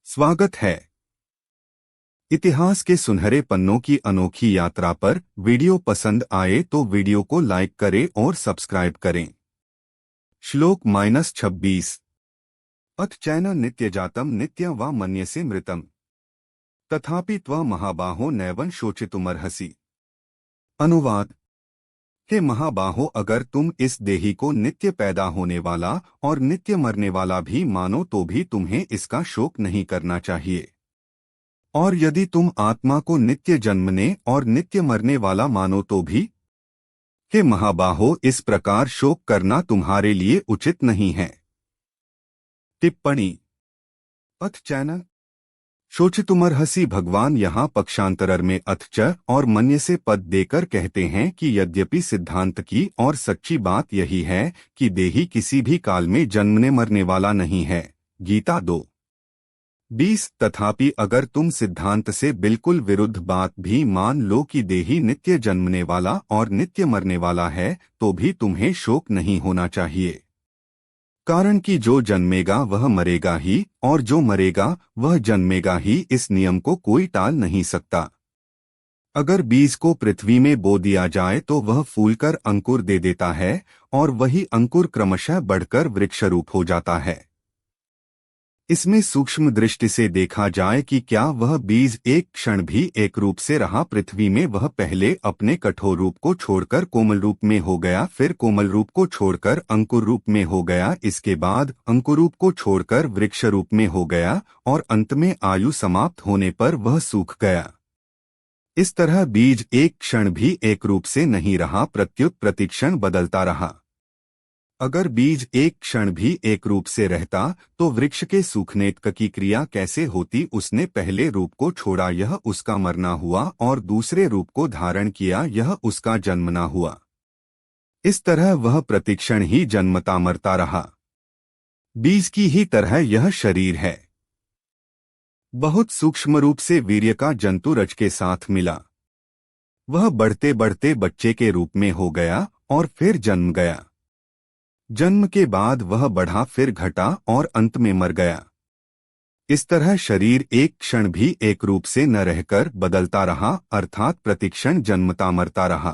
स्वागत है इतिहास के सुनहरे पन्नों की अनोखी यात्रा पर। वीडियो पसंद आए तो वीडियो को लाइक करें और सब्सक्राइब करें। श्लोक -26 अथ चैन नित्य जातम नित्यं वा मन्यसे मृतम तथापि त्वं महाबाहो नैवं शोचितुमर्हसि। अनुवाद। हे महाबाहो, अगर तुम इस देही को नित्य पैदा होने वाला और नित्य मरने वाला भी मानो तो भी तुम्हें इसका शोक नहीं करना चाहिए। और यदि तुम आत्मा को नित्य जन्मने और नित्य मरने वाला मानो तो भी, हे महाबाहो, इस प्रकार शोक करना तुम्हारे लिए उचित नहीं है। टिप्पणी। अथ चैन शोचितुमर्हसि। भगवान यहाँ पक्षांतरर में अथच और मन्य से पद देकर कहते हैं कि यद्यपि सिद्धांत की और सच्ची बात यही है कि देही किसी भी काल में जन्मने मरने वाला नहीं है। गीता 2:20। तथापि अगर तुम सिद्धांत से बिल्कुल विरुद्ध बात भी मान लो कि देही नित्य जन्मने वाला और नित्य मरने वाला है तो भी तुम्हें शोक नहीं होना चाहिए। कारण कि जो जन्मेगा वह मरेगा ही और जो मरेगा वह जन्मेगा ही। इस नियम को कोई टाल नहीं सकता। अगर बीज को पृथ्वी में बो दिया जाए तो वह फूलकर अंकुर दे देता है और वही अंकुर क्रमशः बढ़कर वृक्ष रूप हो जाता है। इसमें सूक्ष्म दृष्टि से देखा जाए कि क्या वह बीज एक क्षण भी एक रूप से रहा पृथ्वी में। वह पहले अपने कठोर रूप को छोड़कर कोमल रूप में हो गया, फिर कोमल रूप को छोड़कर अंकुर रूप में हो गया, इसके बाद अंकुर रूप को छोड़कर वृक्ष रूप में हो गया और अंत में आयु समाप्त होने पर वह सूख गया। इस तरह बीज एक क्षण भी एक रूप से नहीं रहा, प्रत्युत प्रतिक्षण बदलता रहा। अगर बीज एक क्षण भी एक रूप से रहता तो वृक्ष के सूखने की क्रिया कैसे होती। उसने पहले रूप को छोड़ा, यह उसका मरना हुआ, और दूसरे रूप को धारण किया, यह उसका जन्मना हुआ। इस तरह वह प्रतिक्षण ही जन्मता मरता रहा। बीज की ही तरह यह शरीर है। बहुत सूक्ष्म रूप से वीर्य का जंतु रज के साथ मिला। वह बढ़ते बढ़ते बच्चे के रूप में हो गया और फिर जन्म गया। जन्म के बाद वह बढ़ा, फिर घटा और अंत में मर गया। इस तरह शरीर एक क्षण भी एक रूप से न रहकर बदलता रहा, अर्थात प्रतिक्षण जन्मता मरता रहा।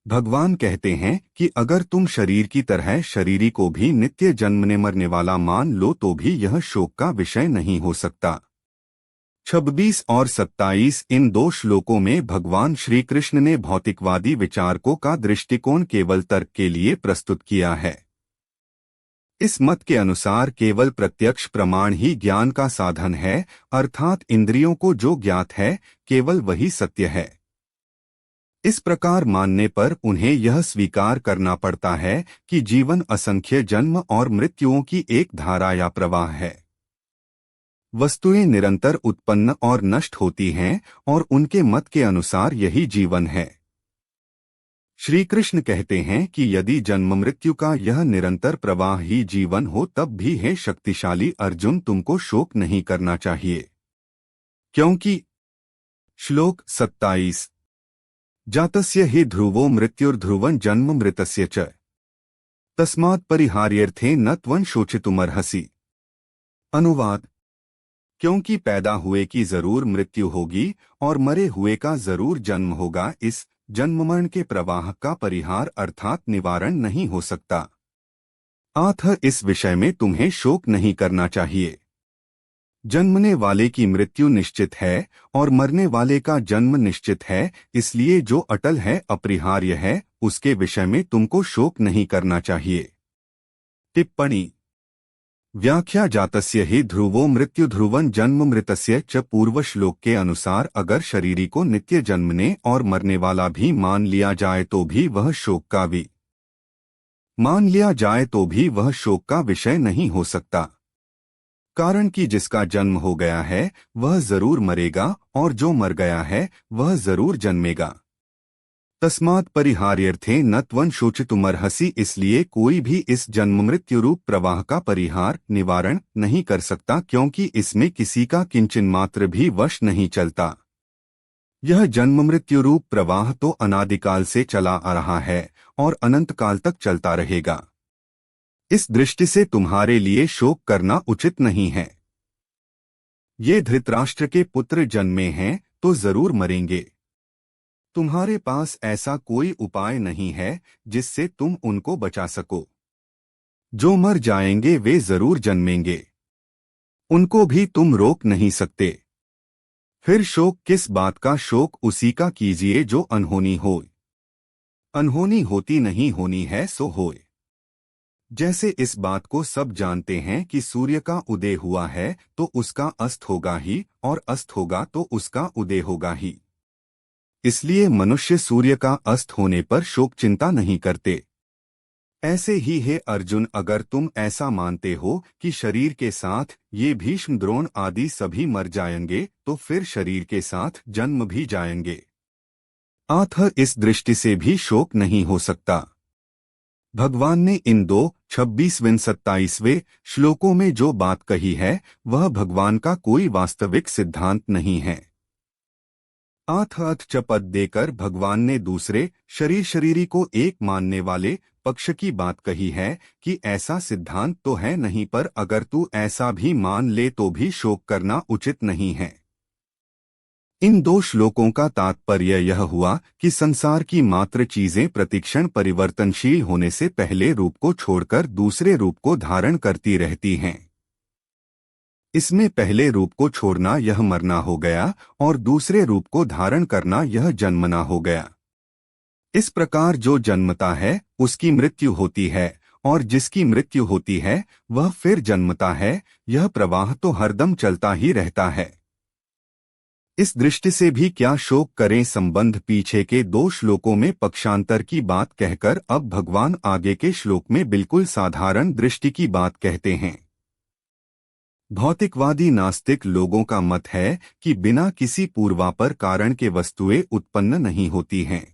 भगवान कहते हैं कि अगर तुम शरीर की तरह शरीरी को भी नित्य जन्मने मरने वाला मान लो तो भी यह शोक का विषय नहीं हो सकता। 26 और 27 इन दो श्लोकों में भगवान श्री कृष्ण ने भौतिकवादी विचारकों का दृष्टिकोण केवल तर्क के लिए प्रस्तुत किया है। इस मत के अनुसार केवल प्रत्यक्ष प्रमाण ही ज्ञान का साधन है, अर्थात इंद्रियों को जो ज्ञात है केवल वही सत्य है। इस प्रकार मानने पर उन्हें यह स्वीकार करना पड़ता है कि जीवन असंख्य जन्म और मृत्युओं की एक धारा या प्रवाह है। वस्तुएं निरंतर उत्पन्न और नष्ट होती हैं और उनके मत के अनुसार यही जीवन है। श्री कृष्ण कहते हैं कि यदि जन्म मृत्यु का यह निरंतर प्रवाह ही जीवन हो तब भी हे शक्तिशाली अर्जुन, तुमको शोक नहीं करना चाहिए, क्योंकि श्लोक 27 जातस्य हि ध्रुवो मृत्युर्ध्रुवं जन्म मृतस्य च तस्मात् परिहार्यर्थे न त्वं शोचितुमर्हसि। अनुवाद। क्योंकि पैदा हुए की जरूर मृत्यु होगी और मरे हुए का जरूर जन्म होगा, इस जन्म मरण के प्रवाह का परिहार अर्थात निवारण नहीं हो सकता। अतः इस विषय में तुम्हें शोक नहीं करना चाहिए। जन्मने वाले की मृत्यु निश्चित है और मरने वाले का जन्म निश्चित है, इसलिए जो अटल है, अपरिहार्य है, उसके विषय में तुमको शोक नहीं करना चाहिए। टिप्पणी। व्याख्या। जातस्य हि ध्रुवो मृत्यु ध्रुवं जन्म मृतस्य च पूर्व श्लोक के अनुसार अगर शरीरी को नित्य जन्मने और मरने वाला भी मान लिया जाए तो भी वह शोक का मान लिया जाए तो भी वह शोक का विषय नहीं हो सकता। कारण कि जिसका जन्म हो गया है वह जरूर मरेगा और जो मर गया है वह जरूर जन्मेगा। तस्मात् परिहार्यर्थे न त्वं शोचितुमर्हसि, इसलिए कोई भी इस जन्म मृत्यु रूप प्रवाह का परिहार निवारण नहीं कर सकता, क्योंकि इसमें किसी का किंचन मात्र भी वश नहीं चलता। यह जन्म मृत्यु रूप प्रवाह तो अनादिकाल से चला आ रहा है और अनंत काल तक चलता रहेगा। इस दृष्टि से तुम्हारे लिए शोक करना उचित नहीं है। ये धृतराष्ट्र के पुत्र जन्मे हैं तो जरूर मरेंगे। तुम्हारे पास ऐसा कोई उपाय नहीं है जिससे तुम उनको बचा सको। जो मर जाएंगे वे जरूर जन्मेंगे, उनको भी तुम रोक नहीं सकते। फिर शोक किस बात का? शोक उसी का कीजिए जो अनहोनी हो। अनहोनी होती नहीं, होनी है सो होए। जैसे इस बात को सब जानते हैं कि सूर्य का उदय हुआ है तो उसका अस्त होगा ही, और अस्त होगा तो उसका उदय होगा ही। इसलिए मनुष्य सूर्य का अस्त होने पर शोक चिंता नहीं करते। ऐसे ही है अर्जुन, अगर तुम ऐसा मानते हो कि शरीर के साथ ये भीष्म द्रोण आदि सभी मर जाएंगे तो फिर शरीर के साथ जन्म भी जाएंगे। अतः इस दृष्टि से भी शोक नहीं हो सकता। भगवान ने इन 2:26-27 श्लोकों में जो बात कही है वह भगवान का कोई वास्तविक सिद्धांत नहीं है। अथ च पद देकर भगवान ने दूसरे शरीरी को एक मानने वाले पक्ष की बात कही है कि ऐसा सिद्धांत तो है नहीं, पर अगर तू ऐसा भी मान ले तो भी शोक करना उचित नहीं है। इन 2 श्लोकों का तात्पर्य यह हुआ कि संसार की मात्र चीजें प्रतिक्षण परिवर्तनशील होने से पहले रूप को छोड़कर दूसरे रूप को धारण करती रहती हैं। इसमें पहले रूप को छोड़ना यह मरना हो गया और दूसरे रूप को धारण करना यह जन्मना हो गया। इस प्रकार जो जन्मता है उसकी मृत्यु होती है और जिसकी मृत्यु होती है वह फिर जन्मता है। यह प्रवाह तो हरदम चलता ही रहता है। इस दृष्टि से भी क्या शोक करें? संबंध पीछे के 2 श्लोकों में पक्षांतर की बात कहकर अब भगवान आगे के श्लोक में बिल्कुल साधारण दृष्टि की बात कहते हैं। भौतिकवादी नास्तिक लोगों का मत है कि बिना किसी पूर्वापर कारण के वस्तुएं उत्पन्न नहीं होती हैं।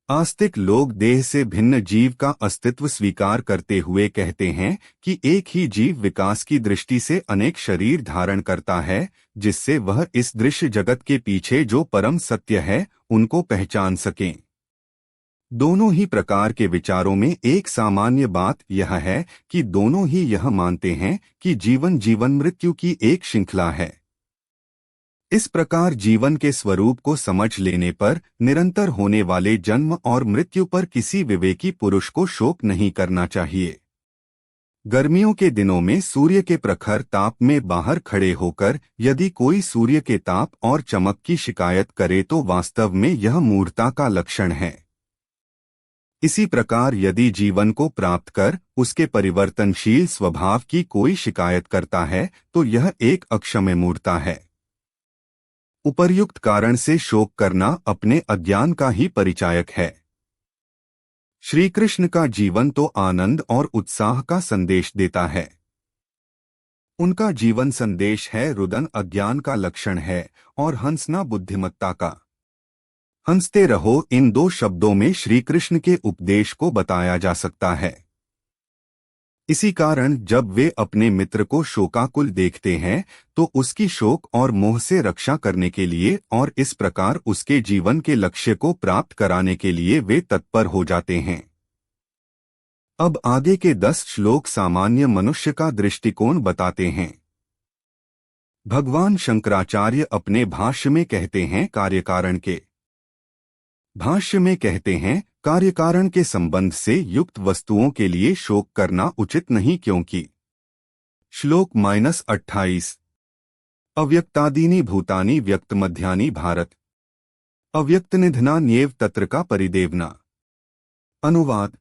आस्तिक लोग देह से भिन्न जीव का अस्तित्व स्वीकार करते हुए कहते हैं कि एक ही जीव विकास की दृष्टि से अनेक शरीर धारण करता है, जिससे वह इस दृश्य जगत के पीछे जो परम सत्य है उनको पहचान सकें। दोनों ही प्रकार के विचारों में एक सामान्य बात यह है कि दोनों ही यह मानते हैं कि जीवन मृत्यु की एक श्रृंखला है। इस प्रकार जीवन के स्वरूप को समझ लेने पर निरंतर होने वाले जन्म और मृत्यु पर किसी विवेकी पुरुष को शोक नहीं करना चाहिए। गर्मियों के दिनों में सूर्य के प्रखर ताप में बाहर खड़े होकर यदि कोई सूर्य के ताप और चमक की शिकायत करे तो वास्तव में यह मूढ़ता का लक्षण है। इसी प्रकार यदि जीवन को प्राप्त कर उसके परिवर्तनशील स्वभाव की कोई शिकायत करता है तो यह एक अक्षम्य मूढ़ता है। उपर्युक्त कारण से शोक करना अपने अज्ञान का ही परिचायक है। श्री कृष्ण का जीवन तो आनंद और उत्साह का संदेश देता है। उनका जीवन संदेश है रुदन अज्ञान का लक्षण है और हंसना बुद्धिमत्ता का। हंसते रहो, इन 2 शब्दों में श्री कृष्ण के उपदेश को बताया जा सकता है। इसी कारण जब वे अपने मित्र को शोकाकुल देखते हैं तो उसकी शोक और मोह से रक्षा करने के लिए और इस प्रकार उसके जीवन के लक्ष्य को प्राप्त कराने के लिए वे तत्पर हो जाते हैं। अब आगे के 10 श्लोक सामान्य मनुष्य का दृष्टिकोण बताते हैं। भगवान शंकराचार्य अपने भाष्य में कहते हैं कार्यकारण के भाष्य में कहते हैं कार्यकारण के संबंध से युक्त वस्तुओं के लिए शोक करना उचित नहीं, क्योंकि श्लोक -28 अव्यक्तादीनि भूतानि व्यक्तमध्यानि भारत अव्यक्तनिधनान्येव तत्र का परिदेवना। अनुवाद: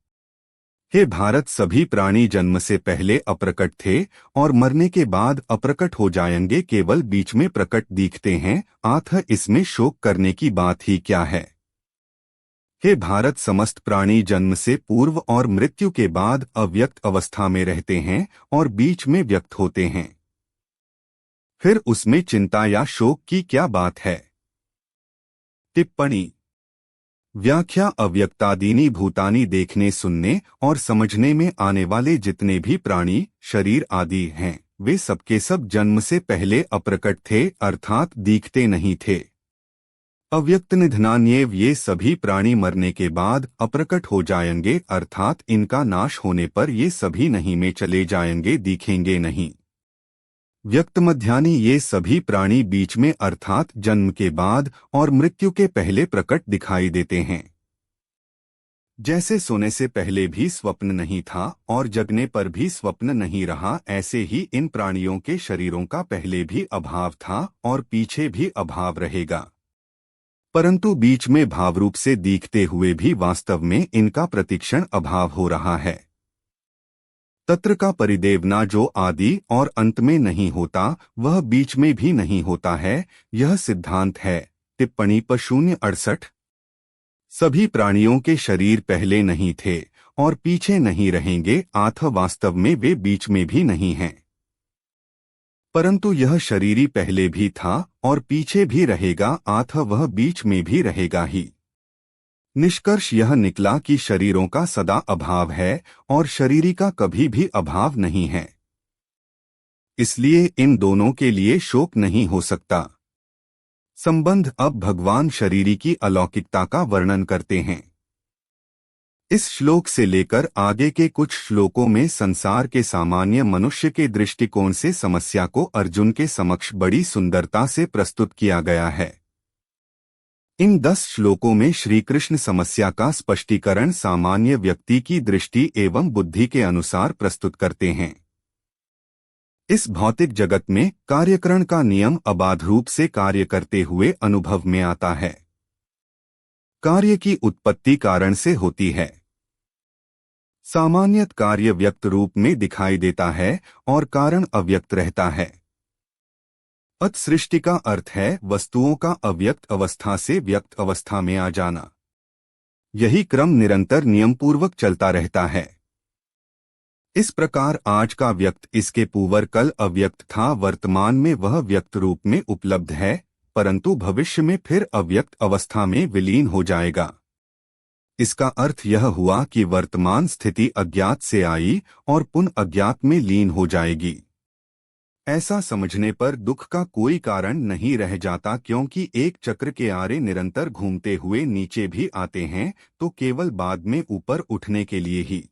हे भारत, सभी प्राणी जन्म से पहले अप्रकट थे और मरने के बाद अप्रकट हो जाएंगे, केवल बीच में प्रकट दिखते हैं। अतः इसमें शोक करने की बात ही क्या है। हे भारत, समस्त प्राणी जन्म से पूर्व और मृत्यु के बाद अव्यक्त अवस्था में रहते हैं और बीच में व्यक्त होते हैं। फिर उसमें चिंता या शोक की क्या बात है। टिप्पणी: व्याख्या: अव्यक्तादीनि भूतानि देखने, सुनने और समझने में आने वाले जितने भी प्राणी, शरीर आदि हैं, वे सबके सब जन्म से पहले अप्रकट थे, अर्थात दिखते नहीं थे। अव्यक्तनिधनान्येव, ये सभी प्राणी मरने के बाद अप्रकट हो जाएंगे, अर्थात इनका नाश होने पर ये सभी नहीं में चले जाएंगे, दिखेंगे नहीं। व्यक्तमध्यानि ये सभी प्राणी बीच में अर्थात जन्म के बाद और मृत्यु के पहले प्रकट दिखाई देते हैं। जैसे सोने से पहले भी स्वप्न नहीं था और जगने पर भी स्वप्न नहीं रहा, ऐसे ही इन प्राणियों के शरीरों का पहले भी अभाव था और पीछे भी अभाव रहेगा, परंतु बीच में भावरूप से दिखते हुए भी वास्तव में इनका प्रतिक्षण अभाव हो रहा है। तत्र का परिदेवना जो आदि और अंत में नहीं होता वह बीच में भी नहीं होता है, यह सिद्धांत है। टिप्पणी प 068। सभी प्राणियों के शरीर पहले नहीं थे और पीछे नहीं रहेंगे, आथ वास्तव में वे बीच में भी नहीं हैं, परंतु यह शरीरी पहले भी था और पीछे भी रहेगा, आथ वह बीच में भी रहेगा ही। निष्कर्ष यह निकला कि शरीरों का सदा अभाव है और शरीरी का कभी भी अभाव नहीं है, इसलिए इन दोनों के लिए शोक नहीं हो सकता। संबंध। अब भगवान शरीरी की अलौकिकता का वर्णन करते हैं। इस श्लोक से लेकर आगे के कुछ श्लोकों में संसार के सामान्य मनुष्य के दृष्टिकोण से समस्या को अर्जुन के समक्ष बड़ी सुंदरता से प्रस्तुत किया गया है। इन 10 श्लोकों में श्री कृष्ण समस्या का स्पष्टीकरण सामान्य व्यक्ति की दृष्टि एवं बुद्धि के अनुसार प्रस्तुत करते हैं। इस भौतिक जगत में कार्यकरण का नियम अबाध रूप से कार्य करते हुए अनुभव में आता है। कार्य की उत्पत्ति कारण से होती है। सामान्यत कार्य व्यक्त रूप में दिखाई देता है और कारण अव्यक्त रहता है। अत सृष्टि का अर्थ है वस्तुओं का अव्यक्त अवस्था से व्यक्त अवस्था में आ जाना। यही क्रम निरंतर नियमपूर्वक चलता रहता है। इस प्रकार आज का व्यक्त इसके पूर्व कल अव्यक्त था, वर्तमान में वह व्यक्त रूप में उपलब्ध है, परंतु भविष्य में फिर अव्यक्त अवस्था में विलीन हो जाएगा। इसका अर्थ यह हुआ कि वर्तमान स्थिति अज्ञात से आई और पुनः अज्ञात में लीन हो जाएगी। ऐसा समझने पर दुख का कोई कारण नहीं रह जाता, क्योंकि एक चक्र के आरे निरंतर घूमते हुए नीचे भी आते हैं तो केवल बाद में ऊपर उठने के लिए ही।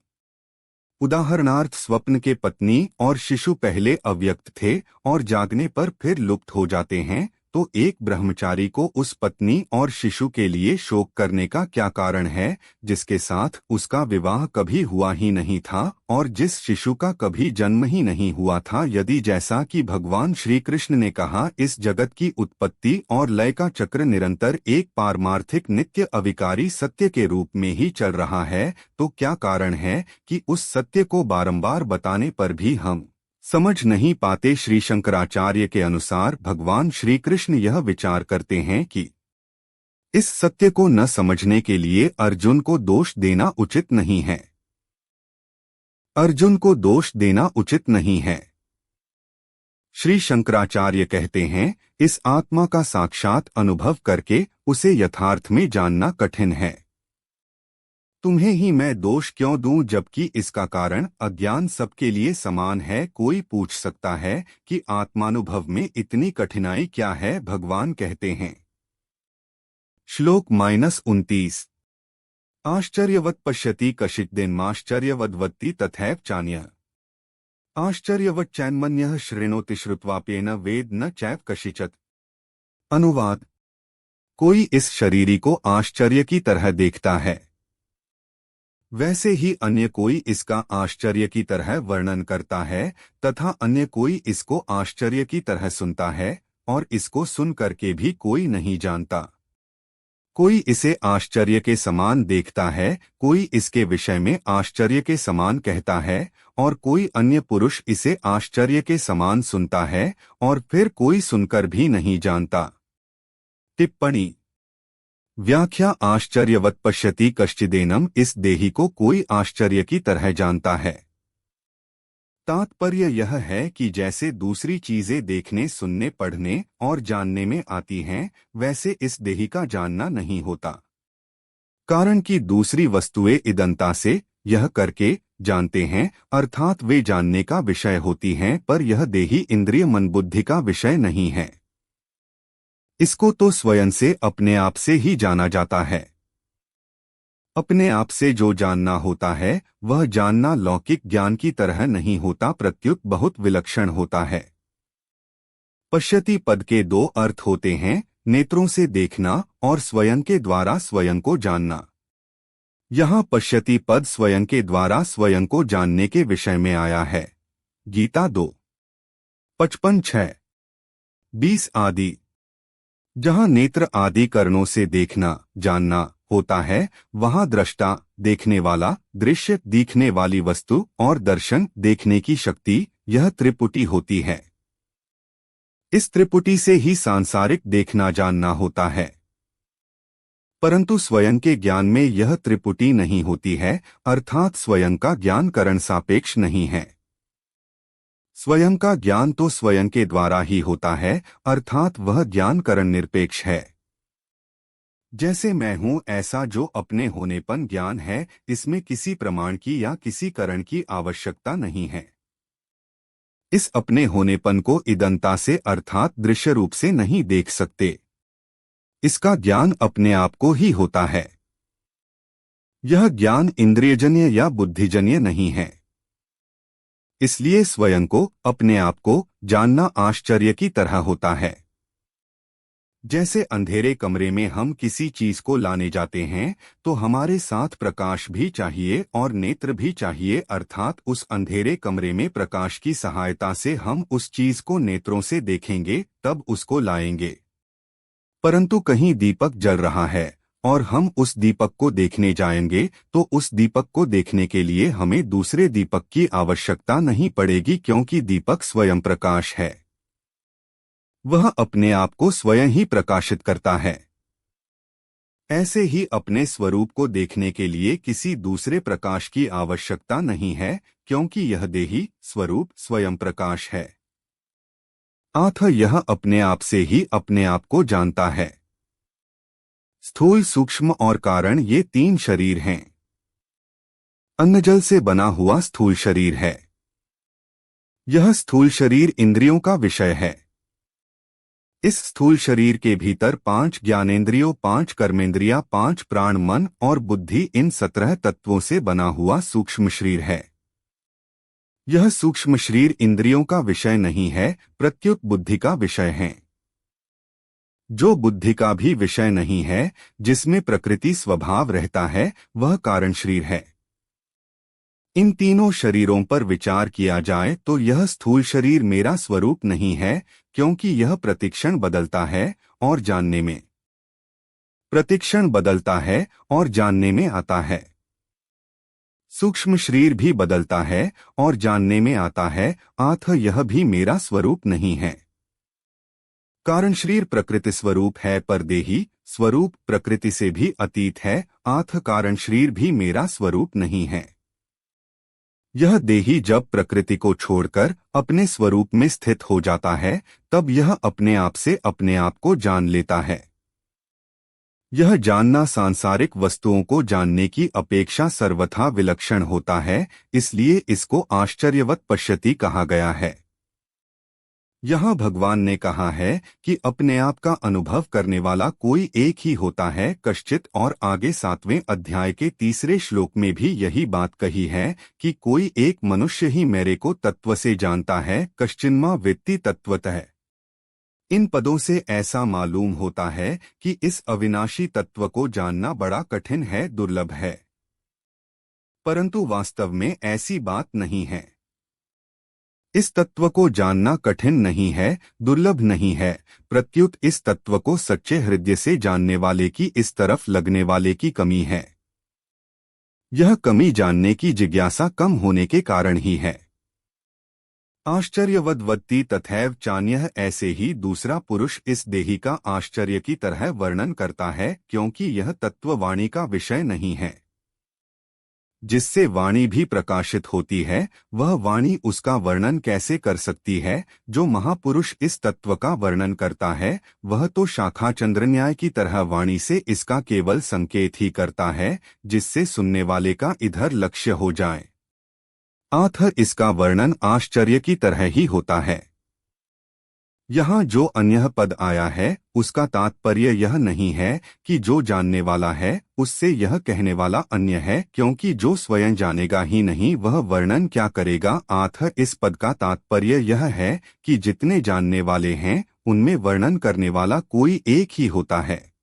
उदाहरणार्थ स्वप्न के पत्नी और शिशु पहले अव्यक्त थे और जागने पर फिर लुप्त हो जाते हैं, तो एक ब्रह्मचारी को उस पत्नी और शिशु के लिए शोक करने का क्या कारण है, जिसके साथ उसका विवाह कभी हुआ ही नहीं था और जिस शिशु का कभी जन्म ही नहीं हुआ था। यदि जैसा कि भगवान श्री कृष्ण ने कहा इस जगत की उत्पत्ति और लय का चक्र निरंतर एक पारमार्थिक नित्य अविकारी सत्य के रूप में ही चल रहा है, तो क्या कारण है कि उस सत्य को बारंबार बताने पर भी हम समझ नहीं पाते। श्री शंकराचार्य के अनुसार भगवान श्री कृष्ण यह विचार करते हैं कि इस सत्य को न समझने के लिए अर्जुन को दोष देना उचित नहीं है। अर्जुन को दोष देना उचित नहीं है। श्री शंकराचार्य कहते हैं इस आत्मा का साक्षात अनुभव करके उसे यथार्थ में जानना कठिन है। तुम्हें ही मैं दोष क्यों दूं, जबकि इसका कारण अज्ञान सबके लिए समान है। कोई पूछ सकता है कि आत्मानुभव में इतनी कठिनाई क्या है। भगवान कहते हैं श्लोक -29 आश्चर्यवत् पश्यति कश्चिदेनमाश्चर्यवद्वत्ति तथैव चान्यः आश्चर्यवच्चैन्मन्यः शृणोति श्रुत्वाप्येन वेद न चैव कशिचित्। अनुवाद। कोई इस शरीरी को आश्चर्य की तरह देखता है, वैसे ही अन्य कोई इसका आश्चर्य की तरह वर्णन करता है तथा अन्य कोई इसको आश्चर्य की तरह सुनता है और इसको सुन करके भी कोई नहीं जानता। कोई इसे आश्चर्य के समान देखता है, कोई इसके विषय में आश्चर्य के समान कहता है और कोई अन्य पुरुष इसे आश्चर्य के समान सुनता है और फिर कोई सुनकर भी नहीं जानता। टिप्पणी। व्याख्या आश्चर्यवत् पश्यति कश्चिदेनम, इस देही को कोई आश्चर्य की तरह जानता है। तात्पर्य यह है कि जैसे दूसरी चीजें देखने, सुनने, पढ़ने और जानने में आती हैं, वैसे इस देही का जानना नहीं होता। कारण कि दूसरी वस्तुएं इदंता से यह करके जानते हैं, अर्थात वे जानने का विषय होती हैं, पर यह देही इंद्रिय मन बुद्धि का विषय नहीं है। इसको तो स्वयं से अपने आप से ही जाना जाता है। अपने आप से जो जानना होता है वह जानना लौकिक ज्ञान की तरह नहीं होता, प्रत्युत बहुत विलक्षण होता है। पश्यति पद के दो अर्थ होते हैं, नेत्रों से देखना और स्वयं के द्वारा स्वयं को जानना। यहाँ पश्यति पद स्वयं के द्वारा स्वयं को जानने के विषय में आया है। गीता 2:55-20 आदि। जहाँ नेत्र आदि कर्णों से देखना जानना होता है, वहाँ दृष्टा देखने वाला, दृश्य दिखने वाली वस्तु और दर्शन देखने की शक्ति, यह त्रिपुटी होती है। इस त्रिपुटी से ही सांसारिक देखना जानना होता है। परंतु स्वयं के ज्ञान में यह त्रिपुटी नहीं होती है, अर्थात स्वयं का ज्ञान करण सापेक्ष नहीं है। स्वयं का ज्ञान तो स्वयं के द्वारा ही होता है, अर्थात वह ज्ञान करण निरपेक्ष है। जैसे मैं हूं ऐसा जो अपने होनेपन ज्ञान है, इसमें किसी प्रमाण की या किसी करण की आवश्यकता नहीं है। इस अपने होनेपन को इदंता से अर्थात दृश्य रूप से नहीं देख सकते। इसका ज्ञान अपने आप को ही होता है। यह ज्ञान इंद्रियजन्य या बुद्धिजन्य नहीं है। इसलिए स्वयं को, अपने आप को जानना आश्चर्य की तरह होता है। जैसे अंधेरे कमरे में हम किसी चीज को लाने जाते हैं तो हमारे साथ प्रकाश भी चाहिए और नेत्र भी चाहिए, अर्थात उस अंधेरे कमरे में प्रकाश की सहायता से हम उस चीज को नेत्रों से देखेंगे, तब उसको लाएंगे। परंतु कहीं दीपक जल रहा है और हम उस दीपक को देखने जाएंगे तो उस दीपक को देखने के लिए हमें दूसरे दीपक की आवश्यकता नहीं पड़ेगी, क्योंकि दीपक स्वयं प्रकाश है। वह अपने आप को स्वयं ही प्रकाशित करता है। ऐसे ही अपने स्वरूप को देखने के लिए किसी दूसरे प्रकाश की आवश्यकता नहीं है, क्योंकि यह देही स्वरूप स्वयं प्रकाश है। अतः यह अपने आप से ही अपने आप को जानता है। स्थूल, सूक्ष्म और कारण ये तीन शरीर हैं। अन्न जल से बना हुआ स्थूल शरीर है। यह स्थूल शरीर इंद्रियों का विषय है। इस स्थूल शरीर के भीतर 5 ज्ञानेंद्रियों, 5 कर्मेंद्रियां, 5 प्राण, मन और बुद्धि, इन 17 तत्वों से बना हुआ सूक्ष्म शरीर है। यह सूक्ष्म शरीर इंद्रियों का विषय नहीं है, प्रत्युत बुद्धि का विषय है। जो बुद्धि का भी विषय नहीं है, जिसमें प्रकृति स्वभाव रहता है, वह कारण शरीर है। इन तीनों शरीरों पर विचार किया जाए तो यह स्थूल शरीर मेरा स्वरूप नहीं है, क्योंकि यह प्रतिक्षण बदलता है और जानने में आता है। सूक्ष्म शरीर भी बदलता है और जानने में आता है, अतः यह भी मेरा स्वरूप नहीं है। कारण शरीर प्रकृति स्वरूप है, पर देही स्वरूप प्रकृति से भी अतीत है, अतः कारण शरीर भी मेरा स्वरूप नहीं है। यह देही जब प्रकृति को छोड़कर अपने स्वरूप में स्थित हो जाता है, तब यह अपने आप से अपने आप को जान लेता है। यह जानना सांसारिक वस्तुओं को जानने की अपेक्षा सर्वथा विलक्षण होता है, इसलिए इसको आश्चर्यवत पश्यति कहा गया है। यहाँ भगवान ने कहा है कि अपने आप का अनुभव करने वाला कोई एक ही होता है कश्चित, और आगे 7वें अध्याय के 3 श्लोक में भी यही बात कही है कि कोई एक मनुष्य ही मेरे को तत्व से जानता है, कश्चिन्मा वेत्ति तत्वतः। इन पदों से ऐसा मालूम होता है कि इस अविनाशी तत्व को जानना बड़ा कठिन है, दुर्लभ है। परंतु वास्तव में ऐसी बात नहीं है। इस तत्व को जानना कठिन नहीं है, दुर्लभ नहीं है, प्रत्युत इस तत्व को सच्चे हृदय से जानने वाले की इस तरफ लगने वाले की कमी है। यह कमी जानने की जिज्ञासा कम होने के कारण ही है। आश्चर्यवद्वत्ति तथैव चान्यः, ऐसे ही दूसरा पुरुष इस देही का आश्चर्य की तरह वर्णन करता है, क्योंकि यह तत्व वाणी का विषय नहीं है। जिससे वाणी भी प्रकाशित होती है, वह वाणी उसका वर्णन कैसे कर सकती है? जो महापुरुष इस तत्व का वर्णन करता है, वह तो शाखा चंद्रन्याय की तरह वाणी से इसका केवल संकेत ही करता है, जिससे सुनने वाले का इधर लक्ष्य हो जाए। अतः इसका वर्णन आश्चर्य की तरह ही होता है। यहाँ जो अन्यः पद आया है उसका तात्पर्य यह नहीं है कि जो जानने वाला है उससे यह कहने वाला अन्य है, क्योंकि जो स्वयं जानेगा ही नहीं वह वर्णन क्या करेगा। अतः इस पद का तात्पर्य यह है कि जितने जानने वाले हैं उनमें वर्णन करने वाला कोई एक ही होता है,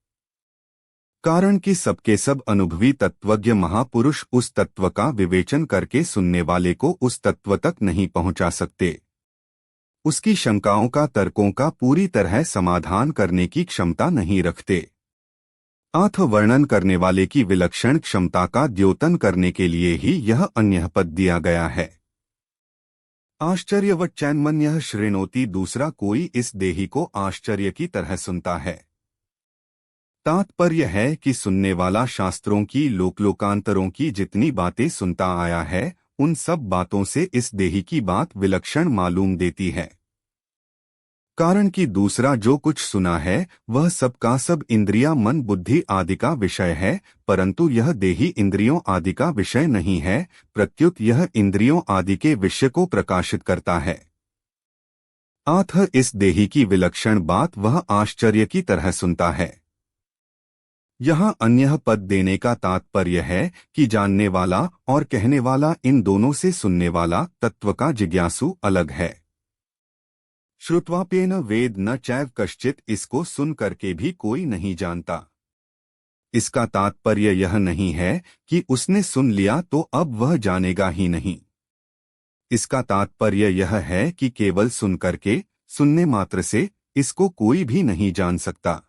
कारण कि सबके सब अनुभवी तत्वज्ञ महापुरुष उस तत्व का विवेचन करके सुनने वाले को उस तत्व तक नहीं पहुंचा सकते। उसकी शंकाओं का तर्कों का पूरी तरह समाधान करने की क्षमता नहीं रखते। अतः वर्णन करने वाले की विलक्षण क्षमता का द्योतन करने के लिए ही यह अन्यः पद दिया गया है। आश्चर्यवच्चैन्मन्यः श्रृणोति, दूसरा कोई इस देही को आश्चर्य की तरह सुनता है। तात्पर्य है कि सुनने वाला शास्त्रों की लोकांतरों की जितनी बातें सुनता आया है उन सब बातों से इस देही की बात विलक्षण मालूम देती है, कारण कि दूसरा जो कुछ सुना है वह सब का सब इंद्रिया मन बुद्धि आदि का विषय है, परंतु यह देही इंद्रियों आदि का विषय नहीं है, प्रत्युत यह इंद्रियों आदि के विषय को प्रकाशित करता है। अतः इस देही की विलक्षण बात वह आश्चर्य की तरह सुनता है। यहाँ अन्यः पद देने का तात्पर्य है कि जानने वाला और कहने वाला इन दोनों से सुनने वाला तत्व का जिज्ञासु अलग है। श्रुत्वाप्येन वेद न चैव कश्चित, इसको सुन करके भी कोई नहीं जानता। इसका तात्पर्य यह नहीं है कि उसने सुन लिया तो अब वह जानेगा ही नहीं। इसका तात्पर्य यह है कि केवल सुन करके, सुनने मात्र से इसको कोई भी नहीं जान सकता।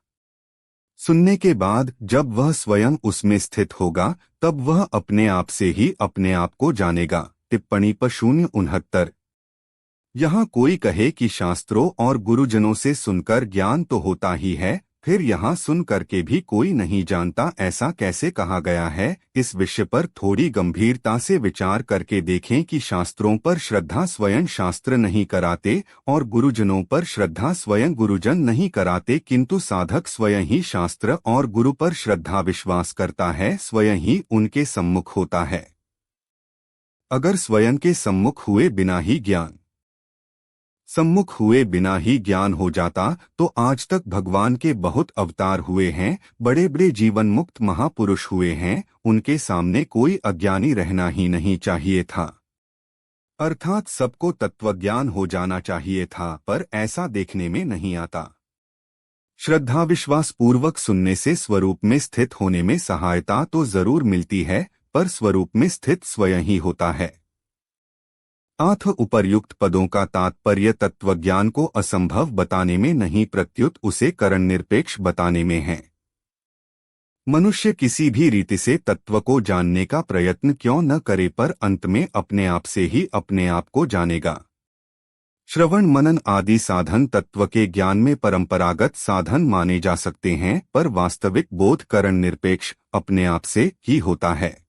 सुनने के बाद जब वह स्वयं उसमें स्थित होगा तब वह अपने आप से ही अपने आप को जानेगा। टिप्पणी पर 069। यहाँ कोई कहे कि शास्त्रों और गुरुजनों से सुनकर ज्ञान तो होता ही है, फिर यहाँ सुन करके भी कोई नहीं जानता, ऐसा कैसे कहा गया है? इस विषय पर थोड़ी गंभीरता से विचार करके देखें कि शास्त्रों पर श्रद्धा स्वयं शास्त्र नहीं कराते और गुरुजनों पर श्रद्धा स्वयं गुरुजन नहीं कराते, किंतु साधक स्वयं ही शास्त्र और गुरु पर श्रद्धा विश्वास करता है, स्वयं ही उनके सम्मुख होता है। अगर स्वयं के सम्मुख हुए बिना ही ज्ञान हो जाता तो आज तक भगवान के बहुत अवतार हुए हैं, बड़े बड़े जीवन मुक्त महापुरुष हुए हैं, उनके सामने कोई अज्ञानी रहना ही नहीं चाहिए था। अर्थात सबको तत्वज्ञान हो जाना चाहिए था, पर ऐसा देखने में नहीं आता। श्रद्धा विश्वास पूर्वक सुनने से स्वरूप में स्थित होने में सहायता तो जरूर मिलती है, पर स्वरूप में स्थित स्वयं ही होता है। अतः उपर्युक्त पदों का तात्पर्य तत्वज्ञान को असंभव बताने में नहीं, प्रत्युत उसे करण निरपेक्ष बताने में है। मनुष्य किसी भी रीति से तत्व को जानने का प्रयत्न क्यों न करे, पर अंत में अपने आप से ही अपने आप को जानेगा। श्रवण मनन आदि साधन तत्व के ज्ञान में परंपरागत साधन माने जा सकते हैं, पर वास्तविक बोध करण निरपेक्ष अपने आप से ही होता है।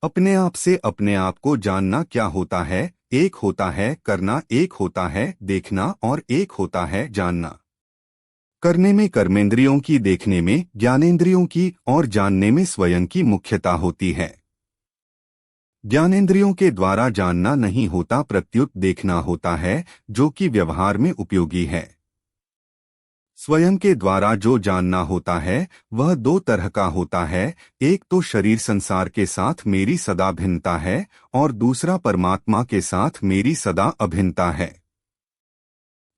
अपने आप से अपने आप को जानना क्या होता है? एक होता है करना, एक होता है देखना और एक होता है जानना। करने में कर्मेंद्रियों की, देखने में ज्ञानेंद्रियों की और जानने में स्वयं की मुख्यता होती है। ज्ञानेंद्रियों के द्वारा जानना नहीं होता, प्रत्युत देखना होता है, जो कि व्यवहार में उपयोगी है। स्वयं के द्वारा जो जानना होता है वह दो तरह का होता है, एक तो शरीर संसार के साथ मेरी सदा भिन्नता है और दूसरा परमात्मा के साथ मेरी सदा अभिन्नता है।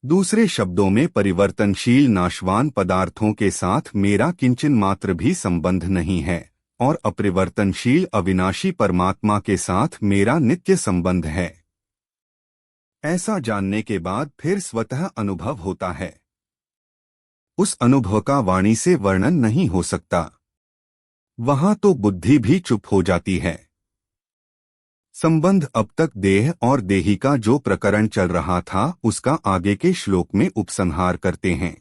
दूसरे शब्दों में परिवर्तनशील नाशवान पदार्थों के साथ मेरा किंचन मात्र भी संबंध नहीं है और अपरिवर्तनशील अविनाशी परमात्मा के साथ मेरा नित्य संबंध है। ऐसा जानने के बाद फिर स्वतः अनुभव होता है। उस अनुभव का वाणी से वर्णन नहीं हो सकता। वहां तो बुद्धि भी चुप हो जाती है। संबंध अब तक देह और देही का जो प्रकरण चल रहा था उसका आगे के श्लोक में उपसंहार करते हैं।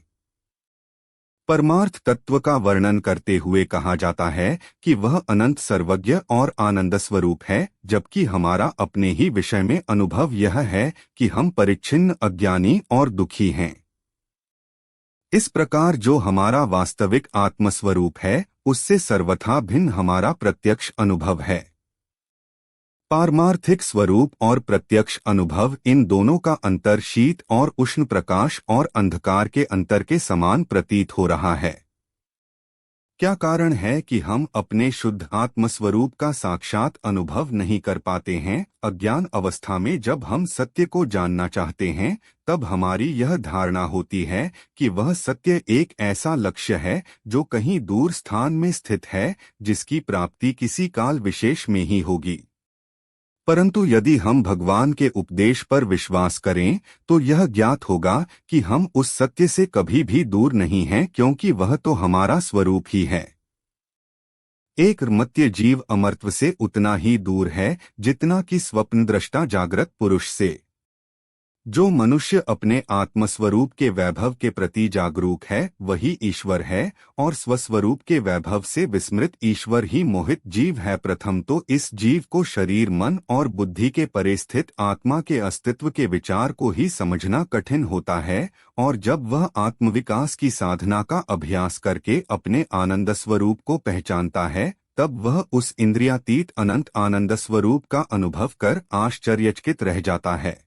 परमार्थ तत्व का वर्णन करते हुए कहा जाता है कि वह अनंत सर्वज्ञ और आनंद स्वरूप है, जबकि हमारा अपने ही विषय में अनुभव यह है कि हम परिच्छिन्न अज्ञानी और दुखी हैं। इस प्रकार जो हमारा वास्तविक आत्मस्वरूप है उससे सर्वथा भिन्न हमारा प्रत्यक्ष अनुभव है। पारमार्थिक स्वरूप और प्रत्यक्ष अनुभव, इन दोनों का अंतर शीत और उष्ण, प्रकाश और अंधकार के अंतर के समान प्रतीत हो रहा है। क्या कारण है कि हम अपने शुद्ध आत्मस्वरूप का साक्षात अनुभव नहीं कर पाते हैं? अज्ञान अवस्था में जब हम सत्य को जानना चाहते हैं, तब हमारी यह धारणा होती है कि वह सत्य एक ऐसा लक्ष्य है जो कहीं दूर स्थान में स्थित है, जिसकी प्राप्ति किसी काल विशेष में ही होगी। परंतु यदि हम भगवान के उपदेश पर विश्वास करें, तो यह ज्ञात होगा कि हम उस सत्य से कभी भी दूर नहीं हैं, क्योंकि वह तो हमारा स्वरूप ही है। एक मर्त्य जीव अमरत्व से उतना ही दूर है जितना कि स्वप्नद्रष्टा जागृत पुरुष से। जो मनुष्य अपने आत्मस्वरूप के वैभव के प्रति जागरूक है, वही ईश्वर है, और स्वस्वरूप के वैभव से विस्मृत ईश्वर ही मोहित जीव है। प्रथम तो इस जीव को शरीर, मन और बुद्धि के परे स्थित आत्मा के अस्तित्व के विचार को ही समझना कठिन होता है, और जब वह आत्मविकास की साधना का अभ्यास करके अपने आनंद स्वरूप को पहचानता है, तब वह उस इंद्रियातीत अनंत आनंद स्वरूप का अनुभव कर आश्चर्यचकित रह जाता है।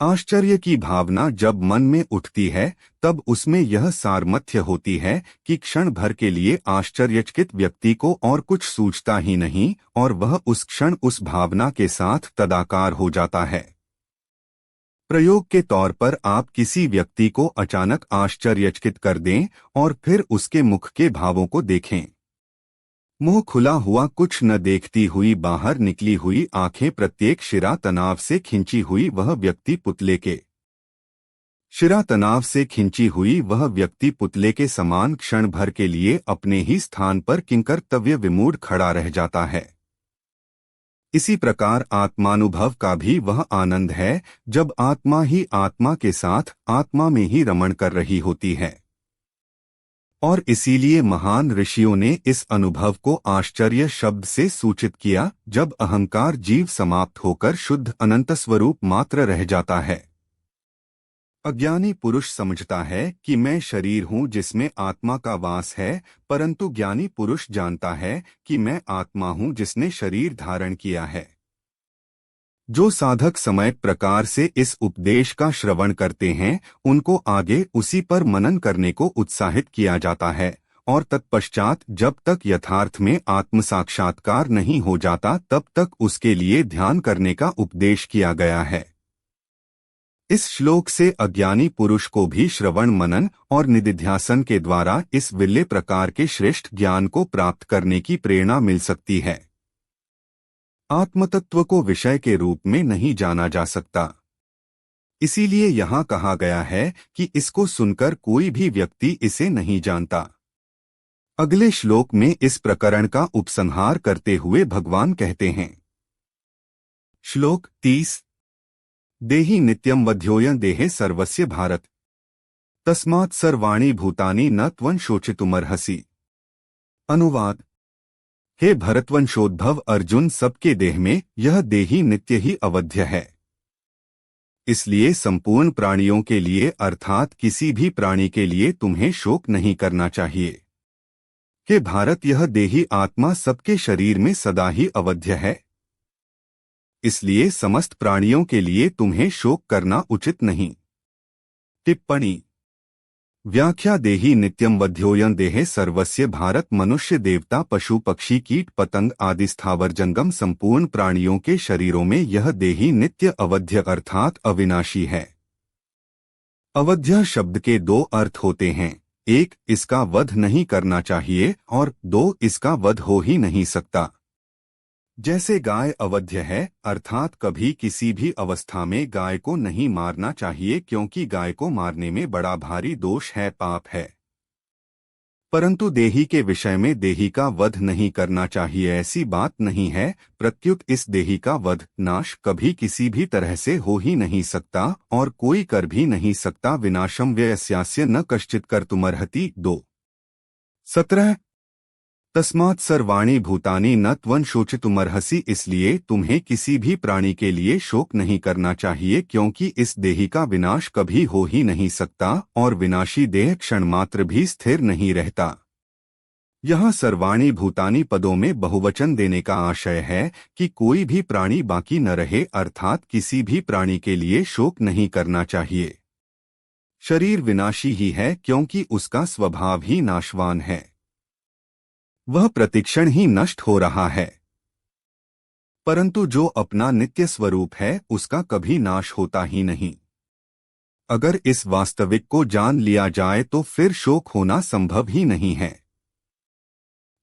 आश्चर्य की भावना जब मन में उठती है, तब उसमें यह सामर्थ्य होती है कि क्षण भर के लिए आश्चर्यचकित व्यक्ति को और कुछ सूझता ही नहीं, और वह उस क्षण उस भावना के साथ तदाकार हो जाता है। प्रयोग के तौर पर आप किसी व्यक्ति को अचानक आश्चर्यचकित कर दें और फिर उसके मुख के भावों को देखें। मुंह खुला हुआ, कुछ न देखती हुई, बाहर निकली हुई आंखें, प्रत्येक शिरा तनाव से खिंची हुई, वह व्यक्ति पुतले के शिरा तनाव से खिंची हुई वह व्यक्ति पुतले के समान क्षण भर के लिए अपने ही स्थान पर किंकर्तव्य विमूढ़ खड़ा रह जाता है। इसी प्रकार आत्मानुभव का भी वह आनंद है जब आत्मा ही आत्मा के साथ आत्मा में ही रमण कर रही होती है। और इसीलिए महान ऋषियों ने इस अनुभव को आश्चर्य शब्द से सूचित किया, जब अहंकार जीव समाप्त होकर शुद्ध अनंत स्वरूप मात्र रह जाता है। अज्ञानी पुरुष समझता है कि मैं शरीर हूँ जिसमें आत्मा का वास है, परंतु ज्ञानी पुरुष जानता है कि मैं आत्मा हूँ जिसने शरीर धारण किया है। जो साधक समय प्रकार से इस उपदेश का श्रवण करते हैं, उनको आगे उसी पर मनन करने को उत्साहित किया जाता है, और तत्पश्चात जब तक यथार्थ में आत्म साक्षात्कार नहीं हो जाता, तब तक उसके लिए ध्यान करने का उपदेश किया गया है। इस श्लोक से अज्ञानी पुरुष को भी श्रवण, मनन और निदिध्यासन के द्वारा इस विल्ले प्रकार के श्रेष्ठ ज्ञान को प्राप्त करने की प्रेरणा मिल सकती है। आत्मतत्व को विषय के रूप में नहीं जाना जा सकता, इसीलिए यहाँ कहा गया है कि इसको सुनकर कोई भी व्यक्ति इसे नहीं जानता। अगले श्लोक में इस प्रकरण का उपसंहार करते हुए भगवान कहते हैं। श्लोक 30। देहि नित्यं वध्योऽयं देहे सर्वस्य भारत, तस्मात् सर्वाणि भूतानि न त्वं शोचितुमर्हसि। अनुवाद। हे भरतवंशोद्भव अर्जुन, सबके देह में यह देही नित्य ही अवध्य है, इसलिए संपूर्ण प्राणियों के लिए अर्थात किसी भी प्राणी के लिए तुम्हें शोक नहीं करना चाहिए। हे भारत, यह देही आत्मा सबके शरीर में सदा ही अवध्य है, इसलिए समस्त प्राणियों के लिए तुम्हें शोक करना उचित नहीं। टिप्पणी। व्याख्या। देही नित्यं वध्योऽयं देहे सर्वस्य भारत, मनुष्य, देवता, पशु, पक्षी, कीट, पतंग आदि स्थावर जंगम संपूर्ण प्राणियों के शरीरों में यह देही नित्य अवध्य अर्थात अविनाशी है। अवध्य शब्द के दो अर्थ होते हैं, एक, इसका वध नहीं करना चाहिए, और दो, इसका वध हो ही नहीं सकता। जैसे गाय अवध्य है, अर्थात कभी किसी भी अवस्था में गाय को नहीं मारना चाहिए, क्योंकि गाय को मारने में बड़ा भारी दोष है, पाप है। परंतु देही के विषय में देही का वध नहीं करना चाहिए ऐसी बात नहीं है, प्रत्युत इस देही का वध, नाश कभी किसी भी तरह से हो ही नहीं सकता और कोई कर भी नहीं सकता। विनाशम व्ययस्यास्य न कश्चित् कर्तुमर्हति। 2:17। तस्मात् सर्वाणि भूतानि न त्वं शोचितुमर्हसि, इसलिए तुम्हें किसी भी प्राणी के लिए शोक नहीं करना चाहिए, क्योंकि इस देही का विनाश कभी हो ही नहीं सकता और विनाशी देह क्षण मात्र भी स्थिर नहीं रहता। यहाँ सर्वाणी भूतानि पदों में बहुवचन देने का आशय है कि कोई भी प्राणी बाकी न रहे, अर्थात किसी भी प्राणी के लिए शोक नहीं करना चाहिए। शरीर विनाशी ही है क्योंकि उसका स्वभाव ही नाशवान है, वह प्रतिक्षण ही नष्ट हो रहा है। परंतु जो अपना नित्य स्वरूप है उसका कभी नाश होता ही नहीं। अगर इस वास्तविक को जान लिया जाए तो फिर शोक होना संभव ही नहीं है।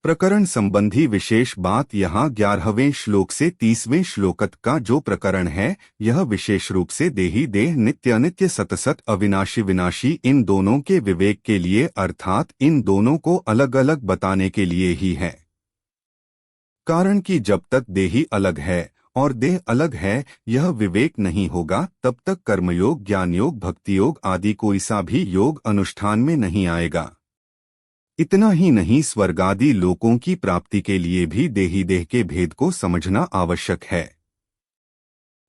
प्रकरण संबंधी विशेष बात यहाँ 11वें श्लोक से 30वें श्लोक तक का जो प्रकरण है, यह विशेष रूप से देही देह नित्य अनित्य सतसत अविनाशी विनाशी इन दोनों के विवेक के लिए, अर्थात इन दोनों को अलग अलग बताने के लिए ही है। कारण कि जब तक देही अलग है और देह अलग है, यह विवेक नहीं होगा, तब तक कर्मयोग, ज्ञानयोग, भक्तियोग आदि कोई सा भी योग अनुष्ठान में नहीं आएगा। इतना ही नहीं, स्वर्गादि लोकों की प्राप्ति के लिए भी देही देह के भेद को समझना आवश्यक है।